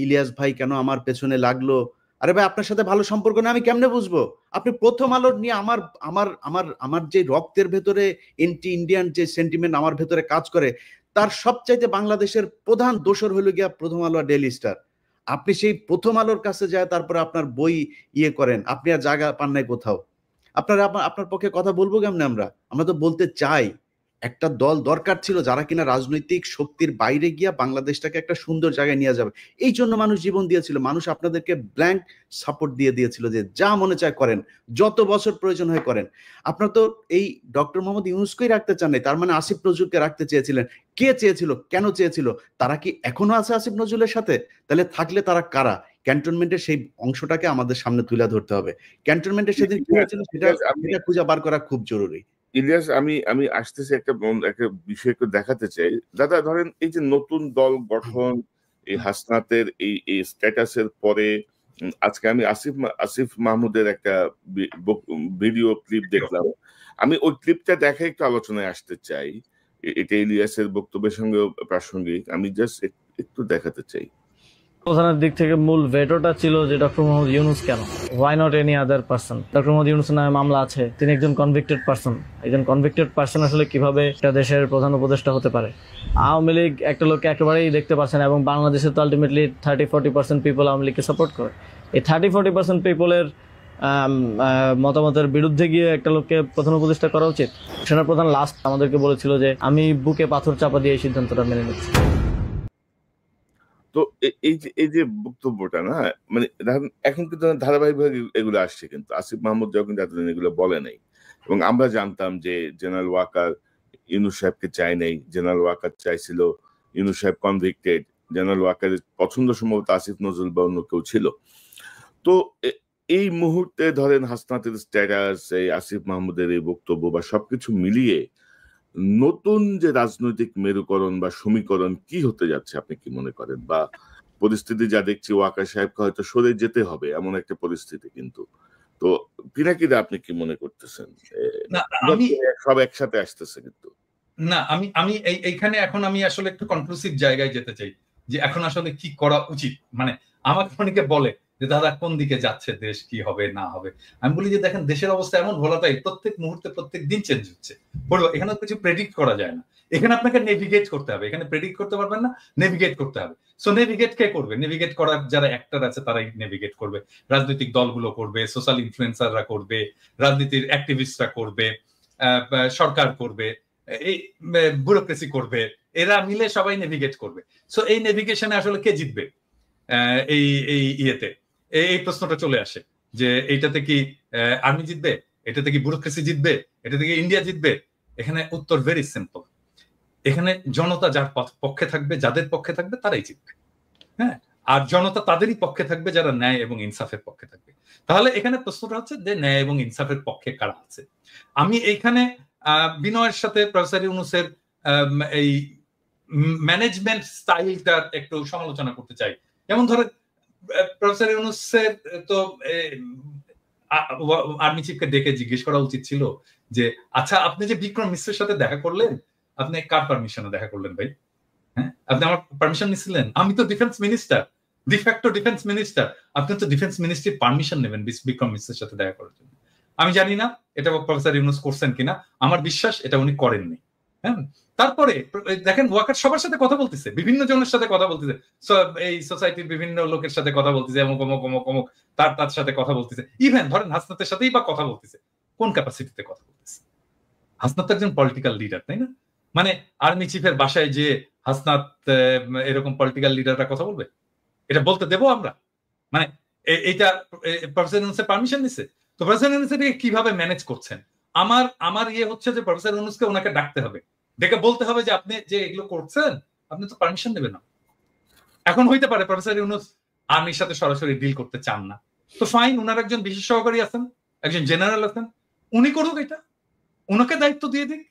ইলিয়াস ভাই কেন আমার পেছনে লাগলো। আরে ভাই, আপনার সাথে ভালো সম্পর্ক না আমি কেমনে বুঝবো? আপনি প্রথম আলোর নিয়ে আমার আমার আমার আমার যে রক্তের ভেতরে এন্টি ইন্ডিয়ান যে সেন্টিমেন্ট আমার ভেতরে কাজ করে, তার সবচাইতে বাংলাদেশের প্রধান দোসর হইল গিয়া প্রথম আলো আর ডেইলি স্টার। আপনি সেই প্রথম আলোর কাছে যায় তারপরে আপনার বই করেন, আপনি আর জায়গা পান নাই কোথাও। আপনার পক্ষে কথা বলবো কেমনে? আমরা তো বলতে চাই, একটা দল দরকার ছিল যারা কিনা রাজনৈতিক শক্তির বাইরে গিয়া বাংলাদেশটাকে একটা সুন্দর জায়গায় নিয়ে যাবে। এই জন্য মানুষ জীবন দিয়েছিল, মানুষ আপনাদেরকে ব্ল্যাঙ্ক সাপোর্ট দিয়ে দিয়েছিল যে যা মনে চায় করেন, যত বছর প্রয়োজন হয় করেন। আপনারা তো এই ডক্টর মোহাম্মদ ইউনূসকেই রাখতে চান নাই, তার মানে আসিফ নজরুলকে রাখতে চেয়েছিলেন। কে চেয়েছিল, কেন চেয়েছিল? তারা কি এখনো আছে আসিফ নজরুলের সাথে? তাহলে থাকলে তারা কারা? ক্যান্টনমেন্টের সেই অংশটাকে আমাদের সামনে তুলে ধরতে হবে। ক্যান্টনমেন্টের সেদিন কি হয়েছিল সেটা খুঁজে বার করা খুব জরুরি। ইলিয়াস, আমি আসতেছি একটা বিষয় একটু দেখাতে চাই দাদা। ধরেন এই যে নতুন দল গঠন, এই হাসনাতের এই স্ট্যাটাসের পরে আজকে আমি আসিফ মাহমুদের একটা ভিডিও ক্লিপ দেখলাম। আমি ওই ক্লিপটা দেখে একটু আলোচনায় আসতে চাই। এটা ইলিয়াসের বক্তব্যের সঙ্গে প্রাসঙ্গিক, আমি জাস্ট একটু দেখাতে চাই। প্রধানের দিক থেকে মূল ভেটোটা ছিল যে ডক্টর মোহাম্মদ ইউনূস কেন, why not any other person. Doctor Mohammad ইউনূসের নামে মামলা আছে, তিনি একজন কনভিক্টেড পারসন। একজন কনভিক্টেড পারসন আসলে কিভাবে একটা দেশের প্রধান উপদেষ্টা হতে পারে? আওয়ামী লীগ একটা লোককে একেবারেই দেখতে পাচ্ছে না, এবং বাংলাদেশে তো আলটিমেটলি 30-40% পিপল আওয়ামী লীগকে সাপোর্ট করে। এই 30-40% পিপলের মতামতের বিরুদ্ধে গিয়ে একটা লোককে প্রধান উপদেষ্টা করা উচিত? সেনাপ্রধান লাস্ট আমাদেরকে বলেছিল যে আমি বুকে পাথর চাপা দিয়ে এই সিদ্ধান্তটা মেনে নিচ্ছি। তো এই যে বক্তব্যটা না, মানে এখন কিন্তু ধারাবাহিকভাবে এগুলো আসছে, কিন্তু আসিফ মাহমুদ যখন এতদিন এগুলো বলে নাই, এবং আমরা জানতাম যে জেনারেল ওয়াকার ইউনূস সাহেবকে চায় নাই, জেনারেল ওয়াকার চাইছিল ইউনূস সাহেব কনভিক্টেড, জেনারেল ওয়াকারের পছন্দ সম্ভবত আসিফ নজরুল বা অন্য কেউ ছিল। তো এই মুহূর্তে ধরেন হাসনাতের স্ট্যাটাস, এই আসিফ মাহমুদের এই বক্তব্য বা সবকিছু মিলিয়ে নতুন যে রাজনৈতিক মেরুকরণ বা সমীকরণ কি হতে যাচ্ছে আপনি কি মনে করেন? বা পরিস্থিতি যা দেখছি, ওয়াকার সাহেবকে হয়তো সরে যেতে হবে এমন একটা পরিস্থিতি, কিন্তু তো পিনাকিদা আপনি কি মনে করতেছেন? সব একসাথে আসতেছে কিন্তু না, আমি এইখানে এখন আমি আসলে একটু কনক্লুসিভ জায়গায় যেতে চাই যে এখন আসলে কি করা উচিত। মানে আমাকে অনেকে বলে যে দাদা কোন দিকে যাচ্ছে দেশ, কি হবে না হবে। আমি বলি যে দেখেন, দেশের অবস্থা এমন ভোলাটাইল, প্রত্যেক মুহূর্তে প্রত্যেক দিন চেঞ্জ হচ্ছে। বলবো এখানে কিছু প্রেডিক্ট করা যায় না, এখানে আপনাকে নেভিগেট করতে হবে। এখানে প্রেডিক্ট করতে পারবেন না, নেভিগেট করতে হবে। সো নেভিগেট কে করবে? নেভিগেট করার যারা অ্যাক্টর আছে তারাই নেভিগেট করবে। রাজনৈতিক দলগুলো করবে, সোশ্যাল ইনফ্লুয়েন্সাররা করবে, রাজনীতির অ্যাক্টিভিস্টরা করবে, সরকার করবে, এই ব্যুরোক্রেসি করবে, এরা মিলে সবাই নেভিগেট করবে। সো এই নেভিগেশনে আসলে কে জিতবে এই ইয়েতে? এই প্রশ্নটা চলে আসে যে এইটাতে কি আর্মি জিতবে, এটাতে কি ব্যুরোক্রেসি জিতবে, এটাতে কি ইন্ডিয়া জিতবে? এখানে উত্তর ভেরি সিম্পল। এখানে জনতা যার পক্ষে থাকবে, যাদের পক্ষে থাকবে তারাই জিতবে। হ্যাঁ, আর জনতা তাদেরই পক্ষে থাকবে যারা ন্যায় এবং ইনসাফের পক্ষে থাকবে। তাহলে এখানে প্রশ্নটা হচ্ছে যে ন্যায় এবং ইনসাফের পক্ষে কারা আছে। আমি এইখানে বিনয়ের সাথে প্রফেসর ইউনূসের এই ম্যানেজমেন্ট স্টাইলটার একটু সমালোচনা করতে চাই। যেমন ধরেন প্রফেসর ইউনূসের তো আর্মি চিফকে ডেকে জিজ্ঞেস করা উচিত ছিল যে আচ্ছা আপনি যে বিক্রম মিশ্রের সাথে দেখা করলেন, আপনি কার পারমিশনে দেখা করলেন ভাই? হ্যাঁ, আপনি আমার পারমিশন নিছিলেন? আমি তো defence minister, de facto defence minister, আপনি তো ডিফেন্স মিনিস্ট্রির পারমিশন নেবেন বিক্রম মিশ্রের সাথে দেখা করার জন্য। আমি জানি না এটা প্রফেসর ইউনূস করছেন কিনা, আমার বিশ্বাস এটা উনি করেননি। হ্যাঁ, তারপরে দেখেন ওয়াকার সবার সাথে কথা বলতেছে, বিভিন্ন জনের সাথে কথা বলতেছে, এই সোসাইটির বিভিন্ন লোকের সাথে কথা বলতেছে, অমুক অমুক অমুক অমুক তার সাথে কথা বলতেছে। ইভেন ধরেন হাসনাতের সাথেই বা কথা বলতেছে, কোন ক্যাপাসিটিতে কথা বলতেছে? হাসনাত একজন পলিটিক্যাল লিডার, তাই না? মানে আর্মি চিফের বাসায় যে হাসনাত এরকম পলিটিক্যাল লিডাররা কথা বলবে, এটা বলতে দেবো আমরা? মানে এইটা প্রফেসর ইউনূসের পারমিশন নিছে? তো প্রফেসর ইউনূস এটাকে কিভাবে ম্যানেজ করছেন? আমার ইয়ে হচ্ছে যে প্রফেসর ইউনূসকে ওনাকে ডাকতে হবে, ডেকে বলতে হবে যে আপনি যে এগুলো করছেন আপনি তো পারমিশন নেবেন না। এখন হইতে পারে প্রফেসর ইউনূস আর্মির সাথে সরাসরি ডিল করতে চান না, তো ফাইন, ওনার একজন বিশেষ সহকারী আছেন, একজন জেনারেল আছেন, উনি করুক, এটা ওনাকে দায়িত্ব দিয়ে দিক।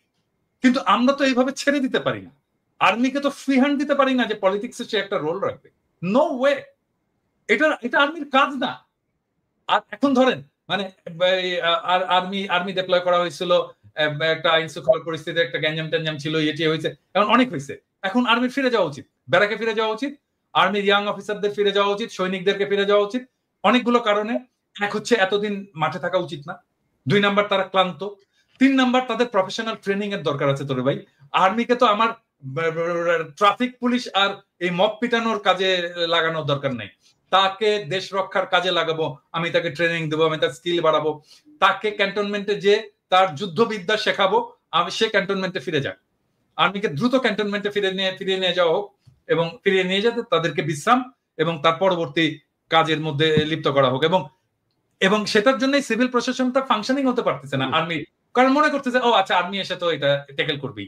কিন্তু আমরা তো এইভাবে ছেড়ে দিতে পারি না, আর্মিকে তো ফ্রি হ্যান্ড দিতে পারি না যে পলিটিক্সে সে একটা রোল রাখবে। নো ওয়ে, এটা আর্মির কাজ না। আর এখন ধরেন মানে আর্মি ডিপ্লয় করা হয়েছিল, একটা আইন শৃঙ্খলা পরিস্থিতি, একটা গ্যাঞ্জাম ট্যাঞ্জাম ছিল, এটি হয়েছে, এখন অনেক হয়েছে। এখন আর্মির ফিরে যাওয়া উচিত, ব্যারাকে ফিরে যাওয়া উচিত, আর্মির ইয়াং অফিসারদের ফিরে যাওয়া উচিত, সৈনিকদেরকে ফিরে যাওয়া উচিত, অনেকগুলো কারণে। এক হচ্ছে এতদিন মাঠে থাকা উচিত না, 2 নাম্বার তারা ক্লান্ত, 3 নাম্বার তাদের প্রফেশনাল ট্রেনিং এর দরকার আছে। তোরে ভাই, আর্মিকে তো আমার ট্রাফিক পুলিশ আর এই মব পিটানোর কাজে লাগানোর দরকার নাই, তাকে দেশ রক্ষার কাজে লাগাবো, আমি তাকে ট্রেনিং দেবো, আমি তার স্কিল বাড়াবো, তাকে ক্যান্টনমেন্টে যে তার যুদ্ধবিদ্যা শেখাবো, আমি সে ক্যান্টনমেন্টে ফিরে যাক। আর্মিকে দ্রুত ক্যান্টনমেন্টে ফিরিয়ে নিয়ে যাওয়া হোক, এবং ফিরিয়ে নিয়ে যেতে তাদেরকে বিশ্রাম এবং তার পরবর্তী কাজের মধ্যে লিপ্ত করা হোক, এবং সেটার জন্য সিভিল প্রশাসনটা ফাংশনিং হতে পারতেছে না আর্মি, কারণ মনে করতেছে ও আচ্ছা আর্মি এসে তো এটা ট্যাকেল করবি,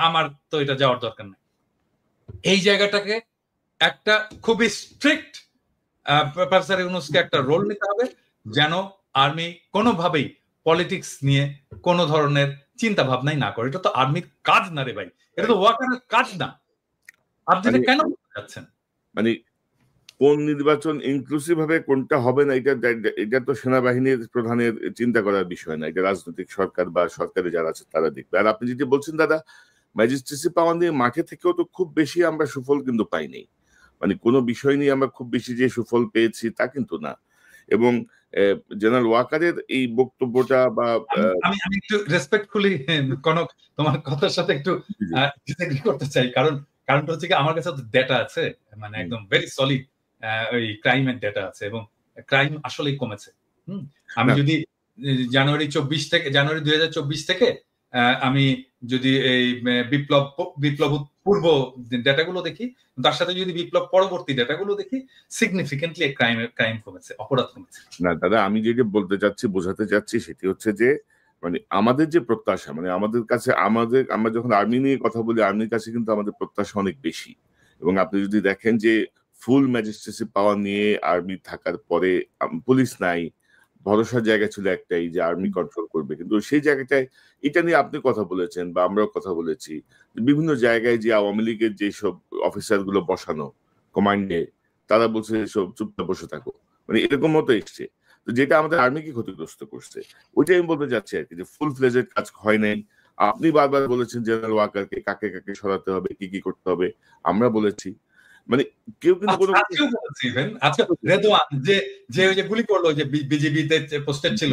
আমার তো এটা যাওয়ার দরকার নেই। এই জায়গাটাকে একটা খুবই স্ট্রিক্ট প্রফেসর ইউনূসকে একটা রোল নিতে হবে, যেন আর্মি কোনোভাবেই পলিটিক্স নিয়ে কোনো ধরনের চিন্তা ভাবনাই না করে। এটা তো আর্মির কাজ না রে ভাই, এটা তো ওয়াকারের কাজ না। আপনি কেন যাচ্ছেন? মানে কোন নির্বাচন ইনক্লুসিভ হবে কোনটা হবে না, এটা তো সেনাবাহিনীর প্রধানের চিন্তা করার বিষয় না, এটা রাজনৈতিক সরকার বা সরকারে যারা আছে তারা দেখবে। আর আপনি যেটি বলছেন দাদা, ম্যাজিস্ট্রেসি পাওয়া নিয়ে মাঠে থেকেও তো খুব বেশি আমরা সুফল কিন্তু পাইনি, মানে কোনো বিষয় নিয়ে আমরা খুব বেশি যে সুফল পেয়েছি তা কিন্তু না। এবং জেনারেল ওয়াকারের এই বক্তব্যটা বা আমি একটু রেসপেক্টফুলি কনক তোমার কথার সাথে একটু ডিসএগ্রি করতে চাই, কারণটা হচ্ছে কি আমার কাছে ডেটা আছে, মানে একদম ভেরি সলিড ওই ক্রাইমের ডেটা আছে, এবং ক্রাইম আসলেই কমেছে। আমি যদি জানুয়ারি 2024 থেকে আমি যদি এই বিপ্লব পূর্ব ডেটাগুলো দেখি, তার সাথে যদি বিপ্লব পরবর্তী ডেটাগুলো দেখি, সিগনিফিকেন্টলি ক্রাইম কমেছে, অপরাধ কমেছে। না দাদা, আমি যেটা বলতে চাচ্ছি, বোঝাতে চাচ্ছি সেটি হচ্ছে যে মানে আমাদের যে প্রত্যাশা, মানে আমাদের কাছে আমরা যখন আর্মি নিয়ে কথা বলি, আর্মির কাছে কিন্তু আমাদের প্রত্যাশা অনেক বেশি। এবং আপনি যদি দেখেন যে ফুল ম্যাজিস্ট্রেসি পাওয়ার নিয়ে আর্মি থাকার পরে পুলিশ নাই, ভরসার জায়গা ছিল একটাই যে আর্মি কন্ট্রোল করবে, কিন্তু সেই জায়গাটায় এটা নিয়ে আপনি কথা বলেছেন বা আমরাও কথা বলেছি, বিভিন্ন জায়গায় যে আওয়ামী লীগের যেসব অফিসার গুলো বসানো কমান্ডে, তারা বলছে সব চুপচাপ বসে থাকো, মানে এরকম মতো এসছে, তো যেটা আমাদের আর্মিকে ক্ষতিগ্রস্ত করছে। ওইটাই আমি বলতে চাচ্ছি আর কি, যে ফুল ফ্লেজের কাজ হয় নাই। আপনি বারবার বলেছেন জেনারেল ওয়াকারকে কাকে কাকে সরাতে হবে, কি কি করতে হবে, আমরা বলেছি, মানে কেউ কিন্তু কোনো রেদওয়ান যে ওই যে গুলি করলো, যে বিজিবিতে পোস্টেড ছিল,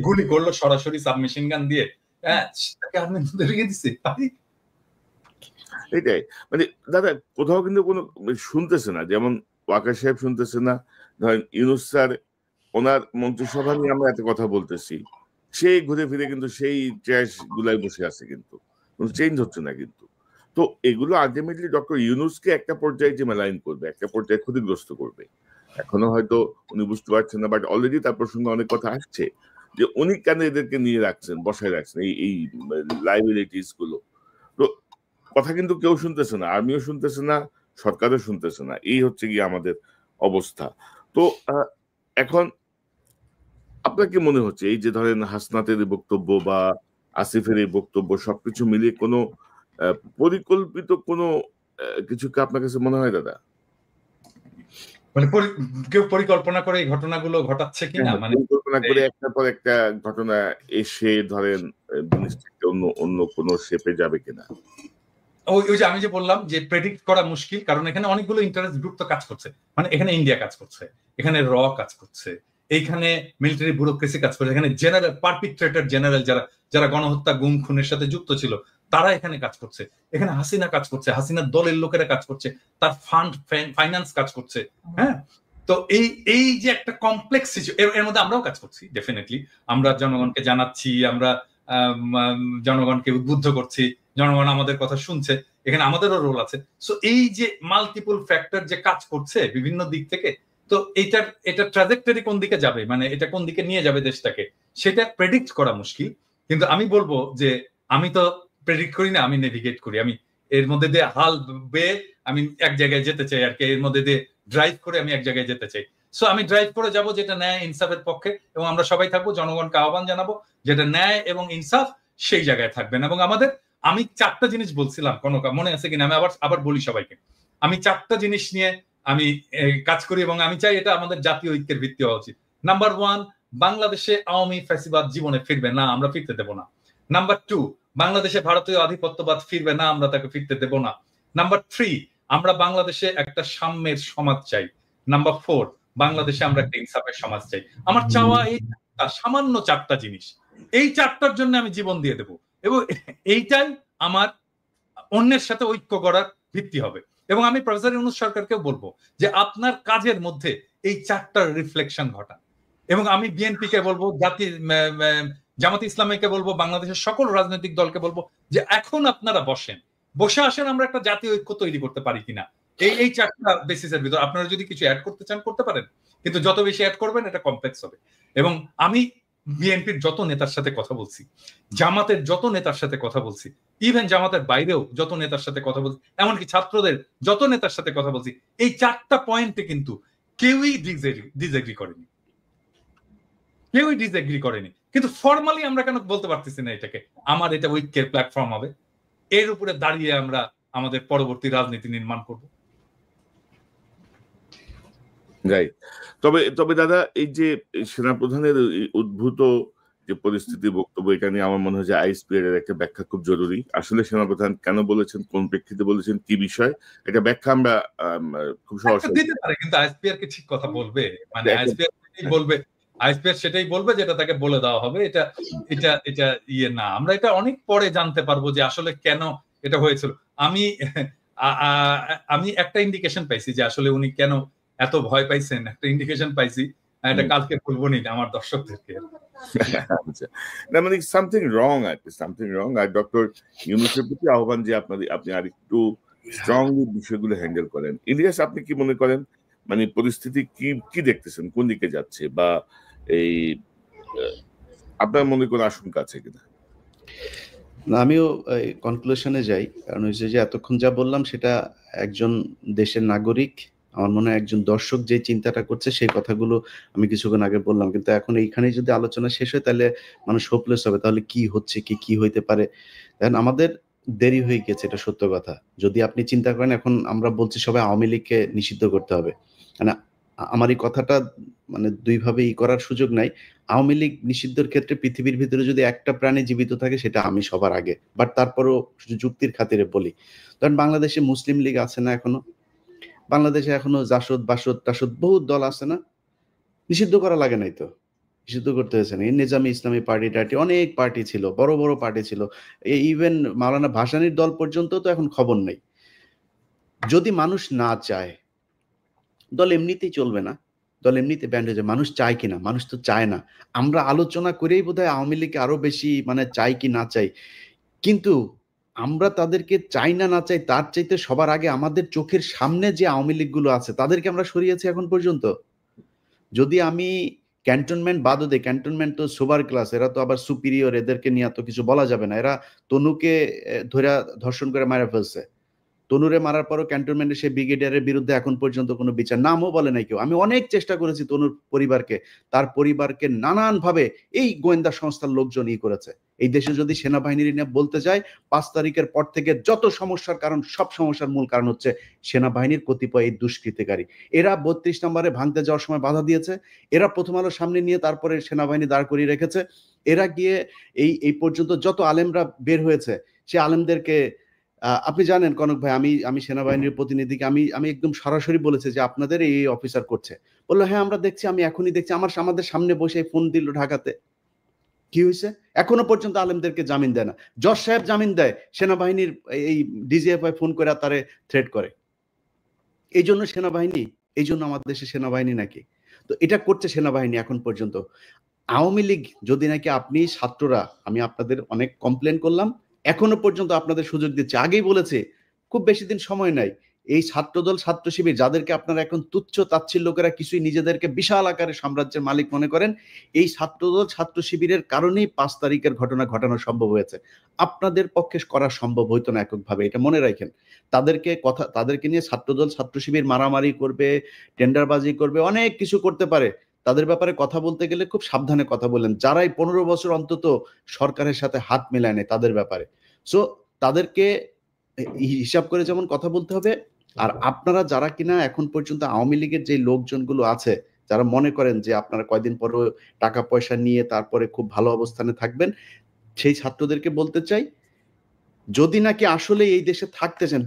গুলি করলো সরাসরি সাবমেশিন গান দিয়ে, তাকে আর্মি ধরিয়ে দিছে। এটাই মানে দাদা, কোথাও কিন্তু কোনো শুনতেছে না, যেমন ওয়াকার সাহেব শুনতেছে না, ধরেন ইউনূস স্যার ওনার মন্ত্রিসভা নিয়ে আমরা এত কথা বলতেছি, সেই ঘুরে ফিরে কিন্তু সেই ট্র্যাশ গুলাই বসে আছে, কিন্তু চেঞ্জ হচ্ছে না কিন্তু। তো এগুলো আলটিমেটলি ডক্টর ইউনূসকে একটা পর্যায়ে যে মেলাইন করবে, একটা পর্যায়ে ক্ষতিগ্রস্ত করবে। এখনো হয়তো উনি বুঝতে পারছেন না, বাট অলরেডি তার প্রসঙ্গে অনেক কথা আসছে যে উনি কেন এদেরকে নিয়ে রাখছেন, বসায় রাখছেন এই লাইবিলিটিস গুলো। তো কথা কিন্তু কেউ শুনতেছে না, আর্মিও শুনতেছে না, সরকারও শুনতেছে না, এই হচ্ছে গিয়ে আমাদের অবস্থা। তো এখন আপনার কি মনে হচ্ছে এই যে ধরেন হাসনাতের বক্তব্য বা আসিফের এই বক্তব্য সবকিছু মিলিয়ে কোনো পরিকল্পিত কোনো কিছু কি আপনার কাছে মনে হয় দাদা? মানে কেউ পরিকল্পনা করে এই ঘটনাগুলো ঘটাচ্ছে কিনা, মানে পরিকল্পনা করে একটার পর একটা ঘটনা এসে ধরেন জিনিসটাকে অন্য কোনো শেপে যাবে কিনা? ওই যে আমি যে বললাম যে প্রেডিক্ট করা মুশকিল, কারণ এখানে অনেকগুলো ইন্টারেস্ট গ্রুপ তো কাজ করছে, মানে এখানে ইন্ডিয়া কাজ করছে, এখানে কাজ করছে, এইখানে মিলিটারি ব্যুরোক্রেসি কাজ করছে, এখানে জেনারেল পারপিট্রেটর জেনারেল যারা গণহত্যা গুম খুনের সাথে যুক্ত ছিল তারা এখানে কাজ করছে, এখানে হাসিনা কাজ করছে, হাসিনার দলের লোকেরা কাজ করছে, তার ফাইন্যান্স কাজ করছে। হ্যাঁ, তো এই যে একটা কমপ্লেক্স এর মধ্যে আমরাও কাজ করছি, ডেফিনেটলি আমরা জনগণকে জানাচ্ছি, আমরা জনগণকে উদ্বুদ্ধ করছি, জনগণ আমাদের কথা শুনছে, এখানে আমাদেরও রোল আছে। সো এই যে মাল্টিপল ফ্যাক্টর যে কাজ করছে বিভিন্ন দিক থেকে, তো এটা ট্রাজেক্টরি কোন দিকে যাবে, মানে এটা কোন দিকে নিয়ে যাবে দেশটাকে, সেটা প্রেডিক্ট করা মুশকিল। কিন্তু আমি বলবো যে আমি তো প্রেডিক্ট করি না, আমি নেভিগেট করি, আমি এর মধ্যে দিয়ে হাল বেয়ে আমি এক জায়গায় যেতে চাই আর কি, এর মধ্যে দিয়ে ড্রাইভ করে আমি এক জায়গায় যেতে চাই। সো আমি ড্রাইভ করে যাব যেটা ন্যায় ইনসাফের পক্ষে, এবং আমরা সবাই থাকবো, জনগণকে আহ্বান জানাবো যেটা ন্যায় এবং ইনসাফ সেই জায়গায় থাকবেন। এবং আমি 4টা জিনিস বলছিলাম, কনকা মনে আছে কিনা, আমি আবার বলি সবাইকে, আমি 4টা জিনিস নিয়ে আমি কাজ করি এবং আমি চাই এটা আমাদের জাতীয় ঐক্যের ভিত্তি হওয়া উচিত। নাম্বার 1, বাংলাদেশে আওয়ামী ফ্যাসিবাদ জীবনে ফিরবে না, আমরা ফিরতে দেব না। নাম্বার 2, বাংলাদেশে ভারতীয় আধিপত্যবাদ ফিরবে না, আমরা তাকে ফিরতে দেব না। নাম্বার 3, আমরা বাংলাদেশে একটা সাম্যের সমাজ চাই। নাম্বার 4, বাংলাদেশে আমরা একটা ইনসাফের সমাজ চাই। আমার চাওয়া এই সামান্য 4টা জিনিস, এই 4টার জন্য আমি জীবন দিয়ে দেব, এবং এইটাই আমার অন্যের সাথে ঐক্য করার ভিত্তি হবে। এবং আমি প্রফেসর ইউনূস সরকারকেও বলবো যে আপনার কাজের মধ্যে এই 4টার রিফ্লেকশন ঘটান। এবং আমি বিএনপি কে বলবো, জামাত ইসলামীকে বলবো, বাংলাদেশের সকল রাজনৈতিক দলকে বলবো যে এখন আপনারা বসেন, বসে আসেন আমরা একটা জাতীয় ঐক্য তৈরি করতে পারি কিনা, এই চারটা বেসিসের ভিতর আপনারা যদি কিছু অ্যাড করতে চান করতে পারেন, কিন্তু যত বেশি অ্যাড করবেন এটা কমপ্লেক্স হবে। এবং আমি বিএনপির যত নেতার সাথে কথা বলছি, জামাতের যত নেতার সাথে কথা বলছি, ইভেন জামাতের বাইরেও যত নেতার সাথে কথা বলছি, এমনকি ছাত্রদের যত নেতার সাথে কথা বলছি, এই চারটা পয়েন্টে কিন্তু কেউই ডিসএগ্রি করেনি, কেউই ডিসএগ্রি করেনি। কিন্তু ফর্মালি আমরা কেন বলতে পারতেছি না এটাকে আমার এটা ঐক্যের প্ল্যাটফর্ম হবে, এর উপরে দাঁড়িয়ে আমরা আমাদের পরবর্তী রাজনীতি নির্মাণ করব। রাইট। তবে দাদা, এই যে সেনাপ্রধানের উদ্ভূত যে পরিস্থিতি, বক্তব্য, এটা নিয়ে আমার মনে হয় যে আইএসপিআর এর একটা ব্যাখ্যা খুব জরুরি। আসলে সেনাপ্রধান কেন বলেছেন, কোন প্রেক্ষিতে বলেছেন, কি বিষয়, এটা ব্যাখ্যা আমরা খুব সহজে দিতে পারে, কিন্তু আইএসপিআর কে ঠিক কথা বলবে, মানে আইএসপিআর সেটাই বলবে যেটা তাকে বলে দেওয়া হবে। এটা এটা এটা ইয়ে না, আমরা এটা অনেক পরে জানতে পারবো যে আসলে কেন এটা হয়েছিল। আমি একটা ইন্ডিকেশন পাইছি যে আসলে উনি কেন এত ভয় পাইছেন, একটা ইন্ডিকেশন পাইছি, এটা কালকে বলবো নি আমার দর্শকদেরকে। না, মানে সামথিং রং আছে, সামথিং রং। আর ডক্টর ইউনূসের প্রতি আহ্বান যে আপনি আর একটু স্ট্রংলি বিষয়গুলো হ্যান্ডেল করেন। ইলিয়াস, আপনি কি মনে করেন, মানে পরিস্থিতি কি দেখতেছেন, কোন দিকে যাচ্ছে, বা এই আপনার মনে কোনো আশঙ্কা আছে কিনা? না, আমিও কনক্লুশনে যাই, কারণ হচ্ছে যে এতক্ষণ যা বললাম সেটা একজন দেশের নাগরিক, আমার মনে হয় একজন দর্শক যে চিন্তাটা করছে সেই কথাগুলো আমি কিছুক্ষণ আগে বললাম। কিন্তু এখন এইখানেই যদি আলোচনা শেষ হয় তাহলে মানুষ হোপলেস হবে, তাহলে কি হচ্ছে, কি হইতে পারে। দেখেন, আমাদের দেরি হয়ে গেছে, এটা সত্য কথা। যদি আপনি চিন্তা করেন, এখন আমরা বলছি সবাই আওয়ামী লীগকে নিষিদ্ধ করতে হবে, মানে আমার এই কথাটা মানে দুইভাবে করার সুযোগ নাই। আওয়ামী লীগ নিষিদ্ধের ক্ষেত্রে পৃথিবীর ভিতরে যদি একটা প্রাণী জীবিত থাকে সেটা আমি সবার আগে, বাট তারপরও যুক্তির খাতিরে বলি। কারণ বাংলাদেশে মুসলিম লীগ আছে না এখনো, বাংলাদেশে এখনো জাসদ বাসদ টাসদ বহুত দল আছে না, নিষিদ্ধ করা লাগে নাই তো, নিষিদ্ধ করতে হয়েছে না। নিজামী ইসলামী পার্টি অনেক পার্টি ছিল, বড় বড় পার্টি ছিল, ইভেন মাওলানা ভাসানীর দল পর্যন্ত তো এখন খবর নেই। যদি মানুষ না চায়, দল এমনিতেই চলবে না, দল এমনিতে ব্যান্ড হয়ে যায়। মানুষ চায় কিনা, মানুষ তো চায় না। আমরা আলোচনা করেই বোধহয় আওয়ামী লীগকে আরো বেশি মানে চাই কি না চাই, কিন্তু আমরা তাদেরকে চাই না চাই তার চাইতে সবার আগে আমাদের চোখের সামনে যে আওয়ামী লীগগুলো আছে তাদেরকে আমরা সরিয়েছি এখন পর্যন্ত। যদি আমি ক্যান্টনমেন্ট বাদও দেই, ক্যান্টনমেন্ট তো সুপার ক্লাস, এরা তো আবার সুপিরিয়র, এদেরকে নিয়ে তো কিছু বলা যাবে না। এরা তনুকে ধরে ধর্ষণ করে মারা ফেলছে, তনুরে মারার পরও ক্যান্টনমেন্টের সেই ব্রিগেডিয়ারের বিরুদ্ধে এখন পর্যন্ত কোনো বিচার, নামও বলে নাই কেউ। আমি অনেক চেষ্টা করেছি তনুর পরিবারকে, তার পরিবারকে নানানভাবে এই গোয়েন্দা সংস্থার লোকজন করেছে। এই দেশে যদি সেনাবাহিনীর নিয়ে বলতে যায়, 5 তারিখের পর থেকে যত সমস্যার কারণ, সব সমস্যার মূল কারণ হচ্ছে সেনাবাহিনীর কতিপয় এই দুষ্কৃতিকারী। এরা 32 নম্বরে ভাঙতে যাওয়ার সময় বাধা দিয়েছে, এরা প্রথম আলো সামনে নিয়ে তারপরে সেনাবাহিনী দাঁড় করিয়ে রেখেছে। এরা গিয়ে এই পর্যন্ত যত আলেমরা বের হয়েছে সে আলেমদেরকে, আপনি জানেন কনক ভাই, আমি সেনাবাহিনীর প্রতিনিধিকে আমি একদম সরাসরি বলেছি যে আপনাদের এই অফিসার করছে। বললো হ্যাঁ আমরা দেখছি, আমি এখনই দেখছি, আমাদের সামনে বসে ফোন দিল ঢাকাতে। কি হয়েছে? এখনো পর্যন্ত আলেমদেরকে জামিন দেয় না। জজ সাহেব জামিন দেয়, সেনাবাহিনীর এই ডিজিএফআই ফোন করে তারে থ্রেট করে। এই জন্য সেনাবাহিনী, এই জন্য আমাদের দেশে সেনাবাহিনী নাকি? তো এটা করছে সেনাবাহিনী এখন পর্যন্ত। আওয়ামী লীগ যদি নাকি আপনি ছাত্ররা, আমি আপনাদের অনেক কমপ্লেন করলাম, এখনো পর্যন্ত আপনাদের সুযোগ দিচ্ছে। আগেই বলেছে খুব বেশি দিন সময় নাই, এই ছাত্রদল ছাত্র শিবির যাদেরকে আপনারা এখন তুচ্ছ তাচ্ছিল্য করে কিছুই নিজেদেরকে বিশাল আকারে সাম্রাজ্যের মালিক মনে করেন, এই ছাত্রদল ছাত্র শিবিরের কারণেই 5 তারিখের ঘটনা ঘটানো সম্ভব হয়েছে। আপনাদের পক্ষে করা সম্ভব হইতো না এককভাবে, এটা মনে রাখেন। তাদেরকে নিয়ে ছাত্রদল ছাত্র শিবির মারামারি করবে, টেন্ডারবাজি করবে, অনেক কিছু করতে পারে। তাদের ব্যাপারে কথা বলতে গেলে খুব সাবধানে কথা বলেন, যারাই 15 বছর অন্তত সরকারের সাথে হাত মেলায় নেয় তাদের ব্যাপারে। সো তাদেরকে হিসাব করে যেমন কথা বলতে হবে। আর আপনারা যারা কিনা এখন পর্যন্ত আওয়ামী লীগের যে লোকজনগুলো আছে, যারা মনে করেন যে আপনারা কয়দিন পরে টাকা পয়সা নিয়ে তারপরে খুব ভালো অবস্থানে থাকবেন, সেই ছাত্রদেরকে বলতে চাই, যদি নাকি আসলে এই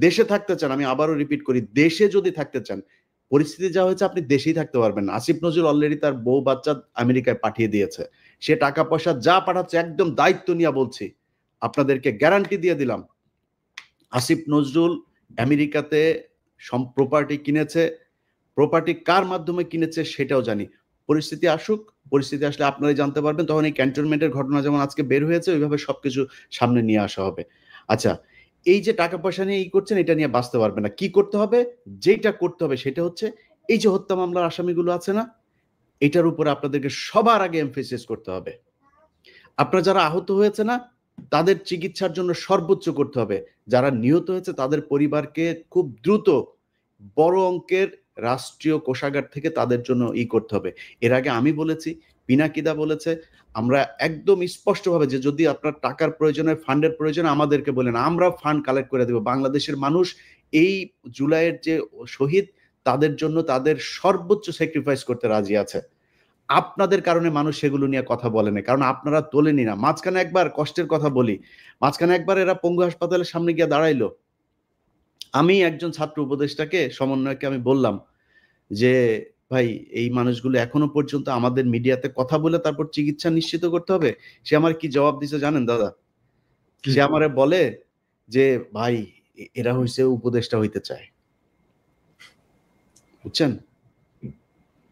দেশে থাকতে চান, আমি আবারও রিপিট করি, দেশে যদি থাকতে চান, পরিস্থিতি যা হয়েছে আপনি দেশেই থাকতে পারবেন না। আসিফ নজরুল অলরেডি তার বউ বাচ্চা আমেরিকায় পাঠিয়ে দিয়েছে, সে টাকা পয়সা যা পাঠাচ্ছে একদম দায়িত্ব নিয়ে বলছি, আপনাদেরকে গ্যারান্টি দিয়ে দিলাম, আসিফ নজরুল আমেরিকাতে প্রপার্টি কিনেছে, প্রপার্টি কার মাধ্যমে কিনেছে সেটাও জানি। পরিস্থিতি আসুক, পরিস্থিতি আসলে আপনারাই জানতে পারবেন, তখন এই ক্যান্টনমেন্টের ঘটনা যেমন আজকে বের হয়েছে ওইভাবে সবকিছু সামনে নিয়ে আসা হবে। আচ্ছা, এই যে টাকা পয়সা নিয়ে করছেন, এটা নিয়ে বাঁচতে পারবে না। কি করতে হবে? যেটা করতে হবে সেটা হচ্ছে এই যে হত্যা মামলার আসামিগুলো আছে না, এটার উপরে আপনাদেরকে সবার আগে এমফেসিস করতে হবে। আপনারা যারা আহত হয়েছে না, তাদের চিকিৎসার জন্য সর্বোচ্চ করতে হবে। যারা নিহত হয়েছে তাদের পরিবারকে খুব দ্রুত বড় অঙ্কের রাষ্ট্রীয় কোষাগার থেকে তাদের জন্য করতে হবে। এর আগে আমি বলেছি, পিনাকিদা বলেছে, আমরা একদম স্পষ্টভাবে যে যদি আপনার টাকার প্রয়োজন হয়, ফান্ডের প্রয়োজন, আমাদেরকে বলেন, আমরা ফান্ড কালেক্ট করে দেব। বাংলাদেশের মানুষ এই জুলাইয়ের যে শহীদ, তাদের জন্য তাদের সর্বোচ্চ স্যাক্রিফাইস করতে রাজি আছে। আপনাদের কারণে মানুষ সেগুলো নিয়ে কথা বলে না, কারণ আপনারা তোলেনি না। মাঝখানে একবার কষ্টের কথা বলি, মাঝখানে একবার এরা পঙ্গু হাসপাতালের সামনে গিয়ে দাঁড়াইলো। আমি একজন ছাত্র উপদেষ্টাকে, সমন্বয়কে আমি বললাম যে ভাই, এই মানুষগুলো এখনো পর্যন্ত আমাদের মিডিয়াতে কথা বলে তারপর চিকিৎসা নিশ্চিত করতে হবে। সে আমার কি জবাব দিছে জানেন দাদা? সে আমারে বলে যে ভাই, এরা হইছে উপদেষ্টা হইতে চায়, বুঝছেন?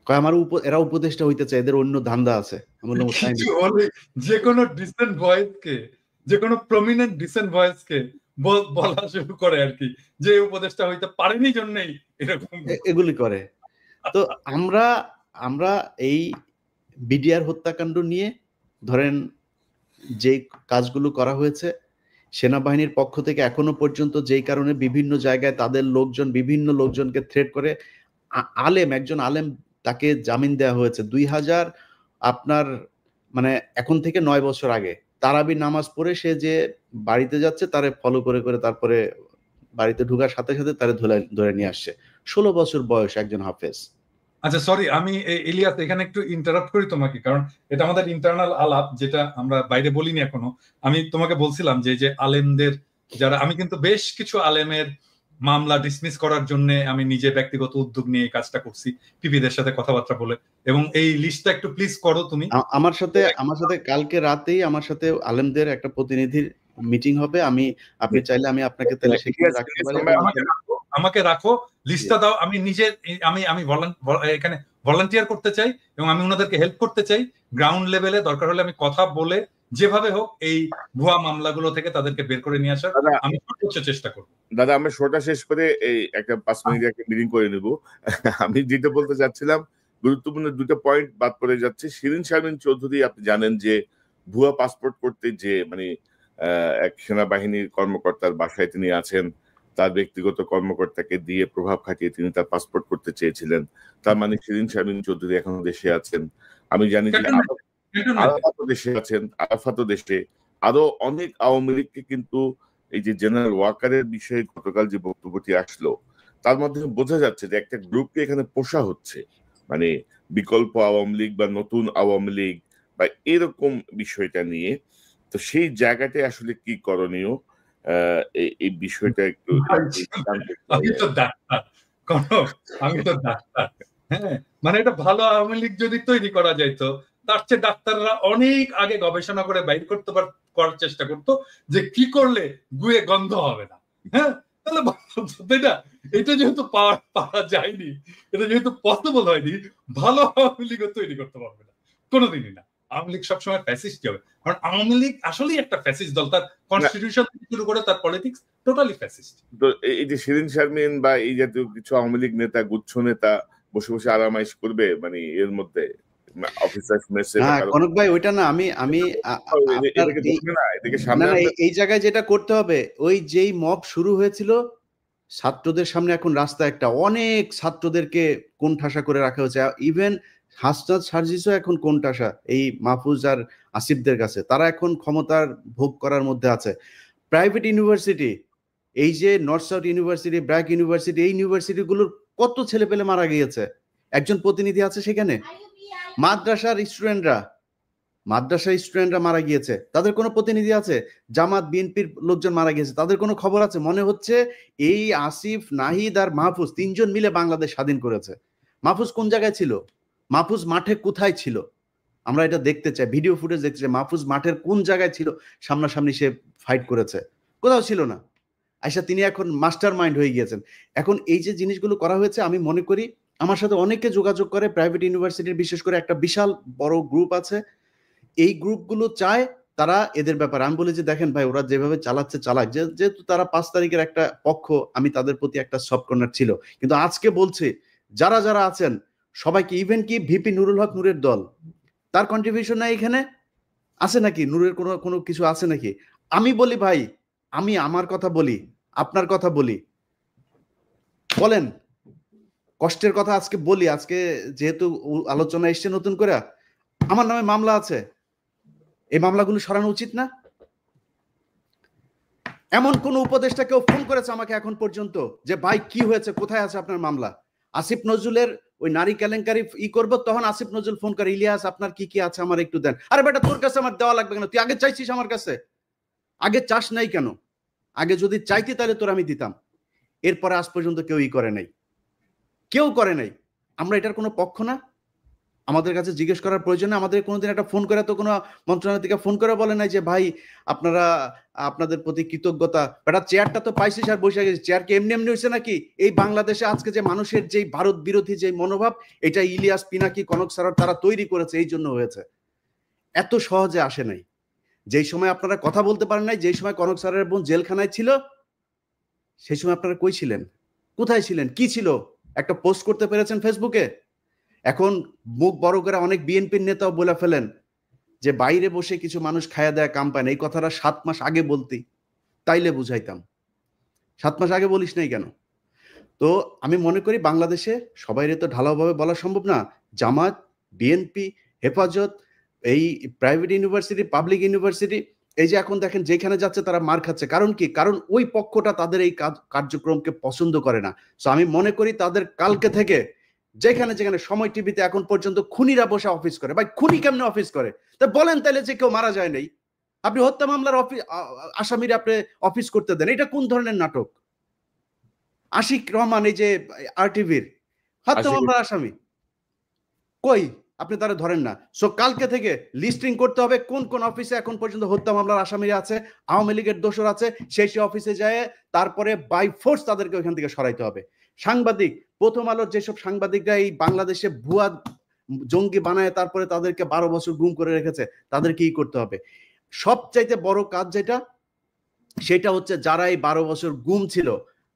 আমার এরা উপদেষ্টা হইতে চায়, এদের অন্য ধান্দা আছে। যে কোনো ডিসেন্ট ভয়েসকে, যে কোনো প্রমিনেন্ট ডিসেন্ট ভয়েসকে বলা শুরু করে আর কি, যে উপদেষ্টা হইতে পারেনি জন্যই এরকম এগুলি করে। তো আমরা এই বিডিআর হত্যাকাণ্ড নিয়ে ধরেন যে কাজগুলো করা হয়েছে, সেনাবাহিনীর পক্ষ থেকে এখনো পর্যন্ত যেই কারণে বিভিন্ন জায়গায় তাদের লোকজন বিভিন্ন লোকজনকে থ্রেট করে, একজন আলেম তাকে জামিন দেওয়া হয়েছে 2000 আপনার মানে এখন থেকে 9 বছর আগে। তারাবি নামাজ পড়ে সে যে বাড়িতে যাচ্ছে, তারে ফলো করে করে তারপরে বাড়িতে ঢোকার সাথে সাথে তারে ধরে নিয়ে আসছে। 16 বছর বয়স একজন হাফেজ। আচ্ছা সরি, আমি ইলিয়াস এখানে একটু ইন্টারাপ্ট করি তোমাকে, কারণ এটা আমাদের ইন্টারনাল আলাপ, যেটা আমরা বাইরে বলিনি এখনো। আমি তোমাকে বলছিলাম যে আলেমদের যারা, আমি কিন্তু বেশ কিছু আলেমের মামলা ডিসমিস করার জন্য আমি নিজে ব্যক্তিগত উদ্যোগ নিয়ে এই কাজটা করছি, পিপিদের সাথে কথাবার্তা বলে। এবং এই লিস্টটা একটু প্লিজ করো তুমি। আমার সাথে কালকে রাতেই আমার সাথে আলেমদের একটা প্রতিনিধির মিটিং হবে। আপনি চাইলে আমি আপনাকে তাহলে সেখানে রাখতে পারি। আমাকে রাখো, লিস্টটা দাও। আমি নিজে আমি এখানে ভলান্টিয়ার করতে চাই এবং আমি ওনাদেরকে হেল্প করতে চাই। গ্রাউন্ড লেভেলে দরকার হলে আমি কথা বলে যেভাবে হোক এই ভুয়া মামলাগুলো থেকে তাদেরকে বের করে নিয়ে আসার আমি সর্বোচ্চ চেষ্টা করব। দাদা, আমরা শোটা শেষ করে এই একটা 5 মিনিট একটা মিটিং করে নেব। আমি যেটা বলতে চাচ্ছিলাম, গুরুত্বপূর্ণ দুটো পয়েন্ট বাদ পড়ে যাচ্ছে। শিরিন শারমিন চৌধুরী, আপনি জানেন যে ভুয়া পাসপোর্ট করতে যে এক সেনাবাহিনীর কর্মকর্তার বাসায় তিনি আছেন, তার ব্যক্তিগত কর্মকর্তাকে দিয়ে প্রভাব খাটিয়ে তিনি তার পাসপোর্ট করতে চেয়েছিলেন। তার মানে শিরিন শারমিন চৌধুরী এখনো দেশে আছেন। আমি জানি যে আরাফাতও দেশে আছেন, আরাফাতও দেশে। আরো অনেক আওয়ামী লীগকে কিন্তু এই যে জেনারেল ওয়াকারের বিষয়ে গতকাল যে বক্তব্যটি আসলো, তার মাধ্যমে বোঝা যাচ্ছে যে একটা গ্রুপকে এখানে পোষা হচ্ছে, মানে বিকল্প আওয়ামী লীগ বা নতুন আওয়ামী লীগ বা এরকম বিষয়টা নিয়ে। তো সেই জায়গাটায় আসলে কি করণীয়, এই বিষয়টা একটু আমি তো ডাক্তার, হ্যাঁ, মানে এটা ভালো আওয়ামী লীগ যদি তৈরি করা যাইতো, তার চেয়ে ডাক্তাররা অনেক আগে গবেষণা করে বাইর করার চেষ্টা করতো যে কি করলে গুয়ে গন্ধ হবে না। হ্যাঁ, তাহলে তাই না? এটা যেহেতু পাওয়া যায়নি, এটা যেহেতু পসিবল হয়নি, ভালো আওয়ামী লীগও তৈরি করতে পারবে না কোনোদিনই না। আওয়ামী লীগ সবসময় ফ্যাসিস্ট হবে, কারণ আওয়ামী লীগ আসলেই একটা ফ্যাসিস্ট দল। তার কনস্টিটিউশন থেকে শুরু করে তার পলিটিক্স টোটালি ফ্যাসিস্ট। তো এই যে শিরিন শারমিন বা এই জাতীয় কিছু আওয়ামী লীগ নেতা, গুচ্ছ নেতা বসে বসে আরামাইশ করবে, মানে এর মধ্যে অফিসার্স মেসে কনক ভাই, ওইটা না। আমি এই জায়গায় যেটা করতে হবে, ওই যেই মব শুরু হয়েছিল ছাত্রদের সামনে, এখন রাস্তা একটা অনেক ছাত্রদেরকে কোণঠাসা করে রাখা হয়েছে। ইভেন হাসনাত সার্জিসও এখন কোণঠাসা এই মাহফুজ আর আসিফদের কাছে। তারা এখন ক্ষমতার ভোগ করার মধ্যে আছে। প্রাইভেট ইউনিভার্সিটি, এই যে north south university, BRAC university, এই ইউনিভার্সিটিগুলোর কত ছেলে পেলে মারা গিয়েছে। একজন প্রতিনিধি আছে সেখানে। মাদ্রাসার স্টুডেন্টরা মারা গিয়েছে, তাদের কোনো প্রতিনিধি আছে? জামাত বিএনপির লোকজন মারা গিয়েছে, তাদের কোনো খবর আছে? মনে হচ্ছে এই আসিফ, নাহিদ আর মাহফুজ তিনজন মিলে বাংলাদেশ স্বাধীন করেছে। মাহফুজ কোন জায়গায় ছিল? মাহফুজ মাঠে কোথায় ছিল? আমরা এটা দেখতে চাই, ভিডিও ফুটেজ দেখতে চাই। মাহফুজ মাঠের কোন জায়গায় ছিল? সামনাসামনি সে ফাইট করেছে? কোথাও ছিল না। আচ্ছা, তিনি এখন মাস্টার মাইন্ড হয়ে গিয়েছেন। এখন এই যে জিনিসগুলো করা হয়েছে, আমি মনে করি আমার সাথে অনেকে যোগাযোগ করে প্রাইভেট ইউনিভার্সিটির, বিশেষ করে একটা বিশাল বড় গ্রুপ আছে। এই গ্রুপগুলো চায় তারা এদের ব্যাপারে আমি বলি যে দেখেন ভাই, ওরা যেভাবে চালাচ্ছে চালাক, যেহেতু তারা 5 তারিখের একটা পক্ষ, আমি তাদের প্রতি একটা সফট কর্নার ছিল, কিন্তু আজকে বলছে যারা যারা আছেন সবাইকে, ইভেন কি ভিপি নুরুল হক নূরের দল, তার কন্ট্রিবিউশন নাই এখানে আছে নাকি? নূরের কোনো কোনো কিছু আছে নাকি? আমি বলি ভাই, আমি আমার কথা বলি, আপনার কথা বলি, বলেন কষ্টের কথা আজকে বলি। আজকে যেহেতু আলোচনা এসছে নতুন করে, আমার নামে মামলা আছে, এই মামলাগুলো সরানো উচিত না? এমন কোন উপদেষ্টা কেউ ফোন করেছে আমাকে এখন পর্যন্ত যে ভাই কি হয়েছে, কোথায় আছে আপনার মামলা? আসিফ নজরুলের ওই নারী কেলেঙ্কারি করবো, তখন আসিফ নজরুল ফোন করে, ইলিয়াস আপনার কি কি আছে আমার একটু দেন। আরে বেটা, তোর কাছে আমার দেওয়া লাগবে কেন? তুই আগে চাইছিস আমার কাছে? আগে চাস নাই কেন? আগে যদি চাইতি তাহলে তোর আমি দিতাম। এরপরে আজ পর্যন্ত কেউই করে নাই, কেউ করে নাই। আমরা এটার কোনো পক্ষ না? আমাদের কাছে জিজ্ঞেস করার প্রয়োজন? আমাদের কোনোদিন একটা ফোন করে তো কোনো মন্ত্রণালয় থেকে ফোন করে বলে নাই যে ভাই আপনারা, আপনাদের প্রতি কৃতজ্ঞতা, বেটা চেয়ারটা তো পাইছিস আর বসে গেছিস। চেয়ার কি এমনি এমনি হয়েছে নাকি? এই বাংলাদেশে আজকে যে মানুষের যেই ভারত বিরোধী যে মনোভাব, এটা ইলিয়াস, পিনাকি, কনক স্যার তারা তৈরি করেছে, এই জন্য হয়েছে। এত সহজে আসে নাই। যেই সময় আপনারা কথা বলতে পারেন নাই, যেই সময় কনক স্যারের বোন জেলখানায় ছিল, সেই সময় আপনারা কই ছিলেন? কোথায় ছিলেন? কি ছিল? একটা পোস্ট করতে পেরেছেন ফেসবুকে? এখন মুখ বড় করে অনেক বিএনপির নেতাও বলে ফেলেন যে বাইরে বসে কিছু মানুষ খায়া দেয়া কাম পায় না। এই কথাটা 7 মাস আগে বলতি, তাইলে বুঝাইতাম। 7 মাস আগে বলিস নাই কেন? তো আমি মনে করি বাংলাদেশে সবাইরে তো ঢালাওভাবে বলা সম্ভব না। জামাত, বিএনপি, হেফাজত, এই প্রাইভেট ইউনিভার্সিটি, পাবলিক ইউনিভার্সিটি, এই যে এখন দেখেন যেখানে যাচ্ছে তারা মার খাচ্ছে। কারণ কি? কারণ ওই পক্ষটা তাদের এই কার্যক্রমকে পছন্দ করে না। সো আমি মনে করি তাদের কালকে থেকে যেখানে যেখানে, সময় টিভিতে এখন পর্যন্ত খুনিরা বসে অফিস করে। ভাই খুনি কেমনে অফিস করে? তা বলেন তাহলে যে কেউ মারা যায় নাই, আপনি হত্যা মামলার আসামিরা আপনি অফিস করতে দেন, এটা কোন ধরনের নাটক? আশিক রহমান, এই যে আরটিভির হত্যা মামলার আসামি, কই? আপনি তারা ধরেন না। সো কালকে থেকে লিস্টিং করতে হবে কোন কোন অফিসে এখন পর্যন্ত হত্যা মামলার আসামিরা আছে, আওয়ামী লীগের দোসর আছে, সেই অফিসে যায় তারপরে বাই ফোর্স তাদেরকে ওইখান থেকে সরাইতে হবে। সাংবাদিক, প্রথম আলোর যেসব সাংবাদিকরা এই বাংলাদেশে ভুয়া জঙ্গি বানায় তারপরে তাদেরকে 12 বছর গুম করে রেখেছে, তাদের কি করতে হবে? সবচাইতে বড় কাজ যেটা, সেটা হচ্ছে যারা এই 12 বছর গুম ছিল,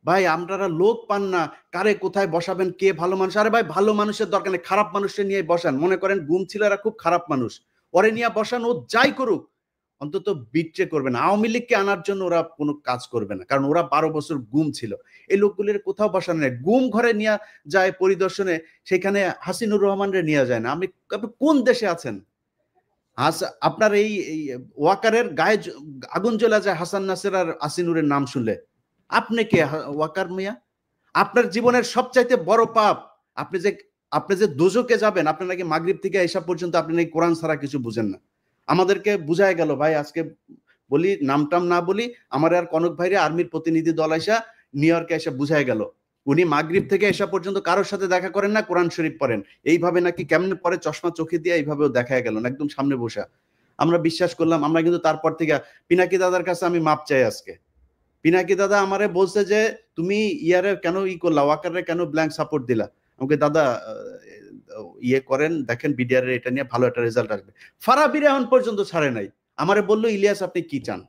ভাই আপনারা লোক পান না, কারে কোথায় বসাবেন, কে ভালো মানুষ? আরে ভাই ভালো মানুষের দরকার নেই, খারাপ মানুষের নিয়ে বসান। মনে করেন গুম ছিল, এরা খুব খারাপ মানুষ, ওরে নিয়ে বসান, ও যাই করুক অন্তত বিট্রে করবে না। আওয়ামী লীগকে আনার জন্য ওরা কোনো কাজ করবে না, কারণ ওরা 12 বছর গুম ছিল। এই লোকগুলির কোথাও বসানো নেই। গুম ঘরে নিয়ে যায় পরিদর্শনে, সেখানে হাসিনুর রহমানরে নিয়ে যায় না। আপনি কোন দেশে আছেন? আপনার এই ওয়াকারের গায়ে আগুন জ্বলা যায় হাসান নাসের আর আসিনুরের নাম শুনলে। আপনি কে ওয়াকার মিয়া? আপনার জীবনের সবচাইতে বড় পাপ, আপনি যে দোজকে যাবেন, আপনি নাকি মাগরিব থেকে এসা পর্যন্ত আপনি নাকি কোরআন ছাড়া কিছু বুঝেন না। আমাদেরকে বুঝায় গেল ভাই, আজকে বলি নামটাম না বলি, আমার আর কনক ভাইরে আর্মির প্রতিনিধি দল আইসা নিউ ইয়র্কে এসে বুঝায় গেল, উনি মাগরিব থেকে এসা পর্যন্ত কারোর সাথে দেখা করেন না, কোরআন শরীফ পড়েন। এইভাবে নাকি কেমনে পরে চশমা চোখে দিয়ে এইভাবেও দেখা গেল না, একদম সামনে বসা। আমরা বিশ্বাস করলাম। আমরা কিন্তু তারপর থেকে পিনাকি দাদার কাছে আমি মাপ চাই আজকে। পিনাকি দাদা আমারে বলছে যে তুমি ইয়ারে কেন করলা, ওয়াকারে কেন ব্ল্যাঙ্ক সাপোর্ট দিলা? আমাকে দাদা ইয়ে করেন, দেখেন বিডিআর এটা নিয়ে ভালো একটা রেজাল্ট আসবে। ফারাবির এখন পর্যন্ত ছাড়ে নাই। আমারে বললো ইলিয়াস আপনি কি চান?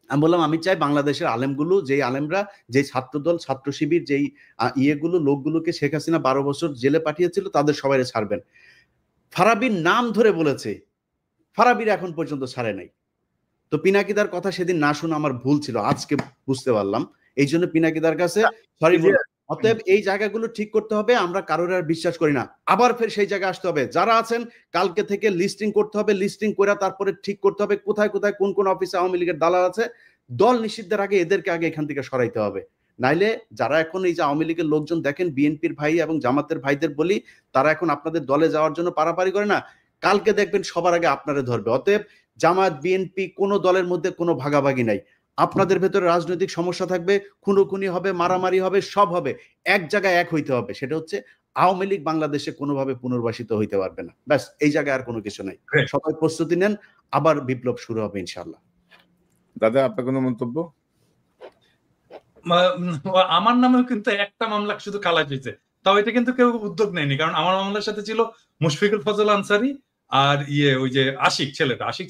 আমি বললাম আমি চাই বাংলাদেশের আলেমগুলো, যেই আলেমরা, যেই ছাত্রদল, ছাত্র শিবির, যেই ইয়েগুলো লোকগুলোকে শেখ হাসিনা 12 বছর জেলে পাঠিয়েছিল, তাদের সবাই ছাড়বেন। ফারাবির নাম ধরে বলেছে, ফারাবির এখন পর্যন্ত ছাড়ে নাই। তো পিনাকিদার কথা সেদিন না শুনে আমার ভুল ছিল, আজকে বুঝতে পারলাম। এই জন্য পিনাকিদার কাছে সরি বল। অতএব এই জায়গাগুলো ঠিক করতে হবে। আমরা কারোর আর বিশ্বাস করি না, আবার ফের সেই জায়গায় আসতে হবে। যারা আছেন কালকে থেকে লিস্টিং করতে হবে, লিস্টিং করে তারপরে ঠিক করতে হবে কোথায় কোথায় কোন কোন অফিসে আওয়ামী লীগের দালাল আছে। দল নিষিদ্ধের আগে এদেরকে আগে এখান থেকে সরাইতে হবে। নাইলে যারা এখন এই যে আওয়ামী লীগের লোকজন দেখেন, বিএনপির ভাই এবং জামাতের ভাইদের বলি, তারা এখন আপনাদের দলে যাওয়ার জন্য পারাপারি করে না, কালকে দেখবেন সবার আগে আপনারে ধরবে। অতএব জামাত, বিএনপি, কোনো দলের মধ্যে কোনো ভাগাভাগি নাই। আপনাদের ভেতরে রাজনৈতিক সমস্যা থাকবে, খুনোখুনি হবে, মারামারি হবে, সব হবে, এক জায়গায় এক হইতে হবে। সেটা হচ্ছে আওয়ামী লীগ বাংলাদেশে কোনোভাবে পুনর্বাসিত হইতে পারবে না। ব্যাস, এই জায়গায় আর কোনো কিছু নাই। সবাই প্রস্তুতি নেন, আবার বিপ্লব শুরু হবে ইনশাআল্লাহ। দাদা আপনার কোনো মন্তব্য? আমার নামেও কিন্তু একটা মামলা শুধু কালাজ হয়েছে, তাও এটা কিন্তু কেউ উদ্যোগ নেয়নি। কারণ আমার মামলার সাথে ছিল মুশফিকুল ফজল আনসারী আর ওই যে আশিক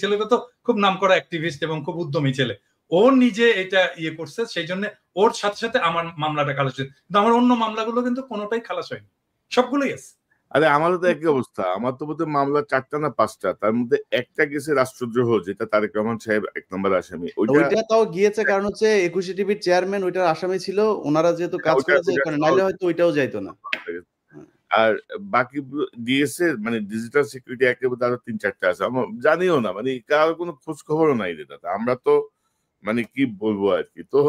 ছেলেটা তো খুব নামকরা অ্যাক্টিভিস্ট এবং খুব উদ্যমী ছেলে, ও নিজে এটা করছে, সেই জন্য ওর সাথে সাথে আমার মামলাটা খালাস হয়েছে, কিন্তু আমার অন্য মামলাগুলো কিন্তু কোনোটাই খালাস হয়নি, সবগুলোই আছে। আরে আমারও তো একই অবস্থা, আমার তো বোধহয় মামলা 4টা না 5টা, তার মধ্যে একটা গেছে রাষ্ট্রদ্রোহ, যেটা তারেক রহমান সাহেব 1 নম্বর আসামি। ওইটা তাও গিয়েছে কারণ হচ্ছে 21 টিভির চেয়ারম্যান ওইটার আসামি ছিল, ওনারা যেহেতু কাজ করেছে এখানে, নাইলে হয়তো ওইটাও যাইতো না। আর বাকি দিয়েছে মানে ডিজিটাল সিকিউরিটি একেবারে আরো 3-4টা আছে, আমার জানিও না, মানে কারোর কোনো খোঁজ খবরও নাই রে দাদা। আমরা তো মানে কি বলবো আর কি। তো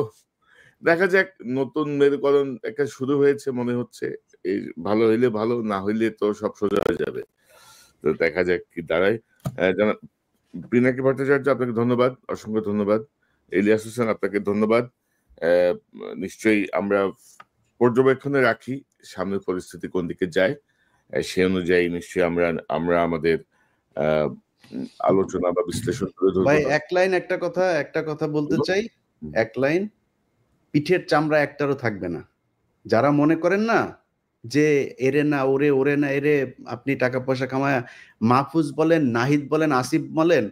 দেখা যাক, নতুন মেরুকরণ একটা শুরু হয়েছে মনে হচ্ছে, এই ভালো হইলে ভালো, না হইলে তো সব সোজা হয়ে যাবে। তো দেখা যাক কি দাঁড়ায়। পিনাকি ভট্টাচার্য, আপনাকে ধন্যবাদ, অসংখ্য ধন্যবাদ। ইলিয়াস হোসেন, আপনাকে ধন্যবাদ। নিশ্চয়ই আমরা পর্যবেক্ষণে রাখি সামনের পরিস্থিতি কোন দিকে যায়, সে অনুযায়ী নিশ্চয়ই আমরা আমাদের আলোচনা বা বিশ্লেষণ করে ধরবো। ভাই একটা কথা বলতে চাই, এক লাইন, পিঠের চামড়া একটারও থাকবে না। যারা মনে করেন না যে এরে না ওরে না এরে, আপনি টাকা পয়সা কামায়, মাহফুজ বলেন, নাহিদ বলেন, আসিফ বলেন,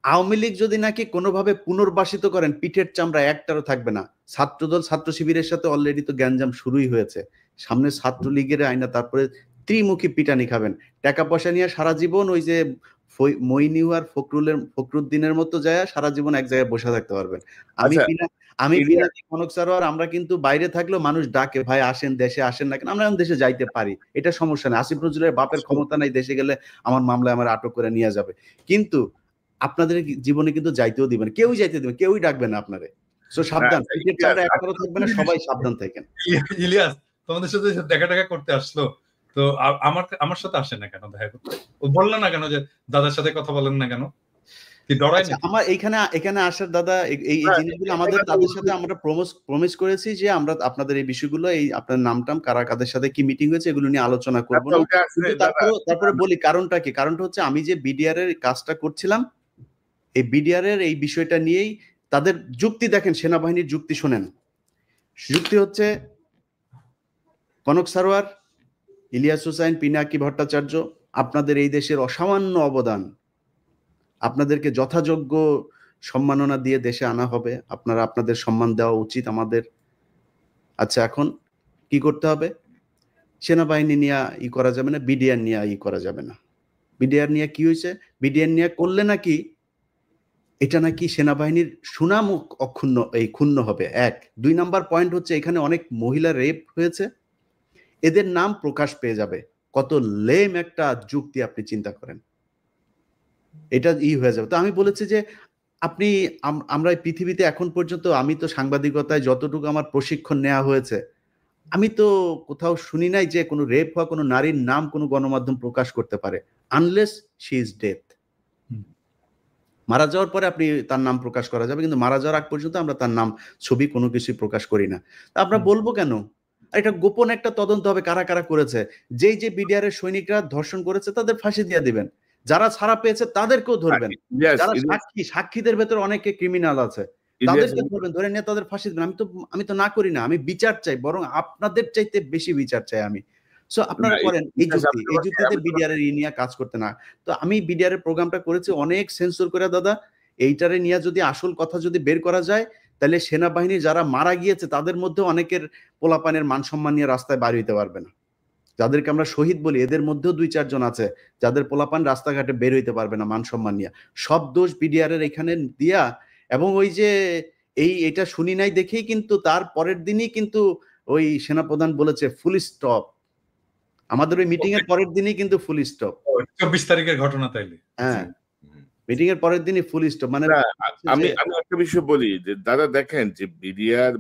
আওয়ামী লীগ যদি নাকি কোনোভাবে পুনর্বাসিত করেন, পিঠের চামড়া একটারও থাকবে না। ছাত্রদল ছাত্র শিবিরের সাথে অলরেডি তো গ্যাঞ্জাম শুরুই হয়েছে, সামনে ছাত্রলীগের আইনা, তারপরে ত্রিমুখী পিটানি খাবেন। টাকা পয়সা নিয়ে সারা জীবন ওই যে মইনিউ আর ফখরুদ্দিনের মতো যায় সারা জীবন এক জায়গায় বসে থাকতে পারবেন। আমি পিনাকি কনক সারোয়ার, আমরা কিন্তু বাইরে থাকলেও মানুষ ডাকে, ভাই আসেন দেশে, আসেন না কেন, আমরা দেশে যাইতে পারি, এটা সমস্যা নেই। আসিফ নজরুলের বাপের ক্ষমতা নাই, দেশে গেলে আমার মামলায় আমার আটক করে নিয়ে যাবে, কিন্তু আপনাদের জীবনে কিন্তু যাইতেও দিবেন, কেউই যাইতে দিবেন, কেউই ডাকবে না আপনারে। সো সাবধান, পিঠের চামড়া একটারও থাকবে না, সবাই সাবধান থাকেন। ইলিয়াস তোমাদের সাথে দেখা করতে আসলো, তো আমার সাথে আসে না কেন দেখা করতে? ও বললো না কেন যে দাদার সাথে কথা বলেন না কেন? কি ডরাই না? আমার এখানে আসার দাদা এই জিনিসগুলো আমাদের তাদের সাথে আমরা প্রমিস করেছি যে আমরা আপনাদের এই বিষয়গুলো, এই আপনার নামটাম কারা কাদের সাথে কি মিটিং হয়েছে এগুলো নিয়ে আলোচনা করবো না। তারপরে বলি কারণটা কি, কারণটা হচ্ছে আমি যে বিডিআর এর কাজটা করছিলাম, এই বিডিআর এর এই বিষয়টা নিয়েই তাদের যুক্তি দেখেন, সেনাবাহিনীর যুক্তি শোনেন। যুক্তি হচ্ছে কনক সারোয়ার, ইলিয়াস হোসাইন, পিনাকি ভট্টাচার্য, আপনাদের এই দেশের অসামান্য অবদান, আপনাদেরকে যথাযোগ্য সম্মাননা দিয়ে দেশে আনা হবে, আপনাদের সম্মান দেওয়া উচিত আমাদের। আচ্ছা, এখন কি করতে হবে? সেনাবাহিনী নিয়ে করা যাবে না, বিডিআর নিয়ে করা যাবে না। বিডিআর নিয়ে কি হয়েছে? বিডিআর নিয়ে করলে নাকি এটা নাকি সেনাবাহিনীর সুনাম ক্ষুণ্ণ হবে, 1। 2 নাম্বার পয়েন্ট হচ্ছে এখানে অনেক মহিলা রেপ হয়েছে, এদের নাম প্রকাশ পেয়ে যাবে। কত লেম একটা যুক্তি, আপনি চিন্তা করেন, এটা হয়ে যাবে। তো আমি বলেছি যে আমরা পৃথিবীতে এখন পর্যন্ত, আমি তো সাংবাদিকতায় যতটুকু আমার প্রশিক্ষণ নেওয়া হয়েছে, আমি তো কোথাও শুনি নাই যে কোনো রেপ হওয়া কোনো নারীর নাম কোনো গণমাধ্যম প্রকাশ করতে পারে, আনলেস শি ইজ ডেথ। মারা যাওয়ার পরে আপনি তার নাম প্রকাশ করা যাবে, কিন্তু মারা যাওয়ার আগ পর্যন্ত আমরা তার নাম, ছবি কোনো কিছুই প্রকাশ করি না। আমরা বলবো কেন? এটা গোপন একটা তদন্ত হবে, কারা কারা করেছে। যে বিডিআর এর সৈনিকরা ধর্ষণ করেছে তাদের ফাঁসি দিয়ে দিবেন, যারা ছাড়া পেয়েছে তাদেরকেও ধরবেন, যারা সাক্ষীদের ভেতর অনেকে ক্রিমিনাল আছে তাদেরকে ধরবেন, ধরে নিয়ে তাদের ফাঁসি দিবেন। আমি তো না করি না, আমি বিচার চাই, বরং আপনাদের চাইতে বেশি বিচার চাই আমি। সো আপনারা করেন এই যুক্তিতে বিডিআর এর নিয়ে কাজ করতে না। তো আমি বিডিআর এর প্রোগ্রামটা করেছি অনেক সেন্সর করে দাদা, এইটারে নিয়ে যদি আসল কথা যদি বের করা যায়, তাহলে সেনাবাহিনী যারা মারা গিয়েছে তাদের মধ্যে অনেকের পোলাপানের মান সম্মান নিয়ে রাস্তায় বার হইতে পারবে না। যাদেরকে আমরা শহীদ বলি, এদের মধ্যেও 2-4 জন আছে যাদের পোলাপান রাস্তাঘাটে বের হইতে পারবে না মান সম্মান নিয়ে। সব দোষ বিডিআর এর এখানে দিয়া, এবং ওই যে এটা শুনি নাই দেখেই কিন্তু তার পরের দিনই কিন্তু ওই সেনাপ্রধান বলেছে ফুল স্টপ। আমাদের ওই মিটিং এর পরের দিনই কিন্তু ফুল স্টপ, 24 তারিখের ঘটনা। তাইলে হ্যাঁ, মিটিং এর পরের দিনই ফুল স্টপ। মানে আমি একটা বিষয় বলি যে দাদা দেখেন, যে বিডিআর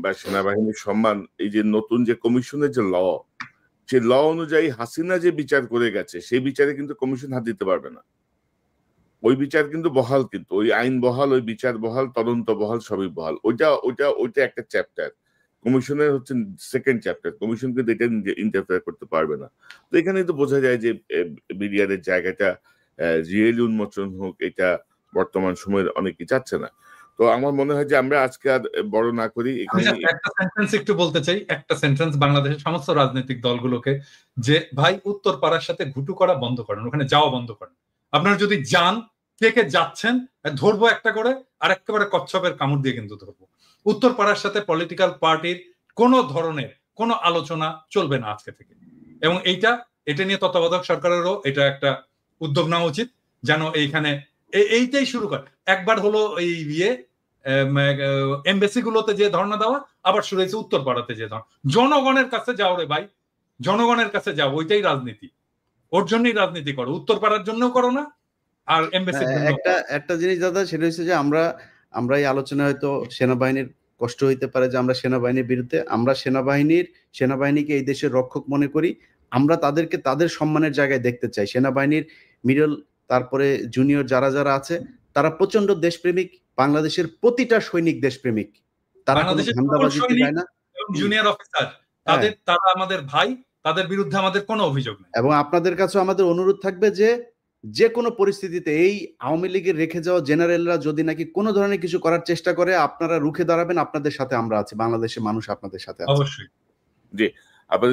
বা সেনাবাহিনীর সম্মান, এই যে নতুন যে কমিশনের যে সে অনুযায়ী হাসিনা যে বিচার করে গেছে, সেই বিচারে কিন্তু কমিশন হাত দিতে পারবে না। ওই বিচার কিন্তু বহাল, কিন্তু ওই আইন বহাল, ওই বিচার বহাল, তদন্ত বহাল, সবই বহাল। ওইটা একটা চ্যাপ্টার, কমিশনের হচ্ছে সেকেন্ড চ্যাপ্টার। কমিশন কিন্তু এটা ইন্টারফেয়ার করতে পারবে না। তো এখানে তো বোঝা যায় যে বিডিআর এর জায়গাটা রিয়েলি উন্মোচন হোক, এটা বর্তমান সময়ের অনেকেই চাচ্ছে না। তো আমার মনে হয় যে আমরা আজকে আর বড় না করি, এখানে একটা সেন্টেন্স একটু বলতে চাই, একটা সেন্টেন্স বাংলাদেশের সমস্ত রাজনৈতিক দলগুলোকে, যে ভাই উত্তর পাড়ার সাথে ঘুটু করা বন্ধ করেন, ওখানে যাওয়া বন্ধ করেন। আপনারা যদি যান, কে কে যাচ্ছেন ধরবো একটা করে, আর একেবারে কচ্ছপের কামড় দিয়ে কিন্তু ধরবো। উত্তরপাড়ার সাথে পলিটিক্যাল পার্টির কোনো ধরনের কোনো আলোচনা চলবে না আজকে থেকে। এবং এটা নিয়ে তত্ত্বাবধায়ক সরকারেরও এটা একটা উদ্যোগ নেওয়া উচিত, যেন এইখানে এইটাই শুরু করে। একবার হলো এই এমবেসি গুলোতে যে ধর্ণা দেওয়া, আবার শুরু হয়েছে উত্তরপাড়াতে যে ধর্ণা। জনগণের কাছে যাও রে ভাই, জনগণের কাছে যাও, ওইটাই রাজনীতি। ওর জন্যই রাজনীতি করো, উত্তরপাড়ার জন্য করো না, আর এমবেসির জন্য। একটা জিনিস দাদা, সেটা হচ্ছে যে আমরা এই আলোচনায় হয়তো সেনাবাহিনীর কষ্ট হইতে পারে যে আমরা সেনাবাহিনীর বিরুদ্ধে, আমরা সেনাবাহিনীকে এই দেশের রক্ষক মনে করি। আমরা তাদেরকে তাদের সম্মানের জায়গায় দেখতে চাই। সেনাবাহিনীর মিডল, তারপরে জুনিয়র যারা আছে, তারা প্রচন্ড দেশপ্রেমিক। বাংলাদেশের প্রতিটা সৈনিক দেশপ্রেমিক, তারা কোনো ধান্দাবাজিতে যায় না। জুনিয়র অফিসার তারা আমাদের ভাই, তাদের বিরুদ্ধে আমাদের কোনো অভিযোগ নেই। এবং আপনাদের কাছে আমাদের অনুরোধ থাকবে যে কোনো পরিস্থিতিতে এই আওয়ামী লীগের রেখে যাওয়া জেনারেলরা যদি নাকি কোনো ধরনের কিছু করার চেষ্টা করে, আপনারা রুখে দাঁড়াবেন। আপনাদের সাথে আমরা আছি, বাংলাদেশের মানুষ আপনাদের সাথে আছে। অবশ্যই। জি, আপনাদের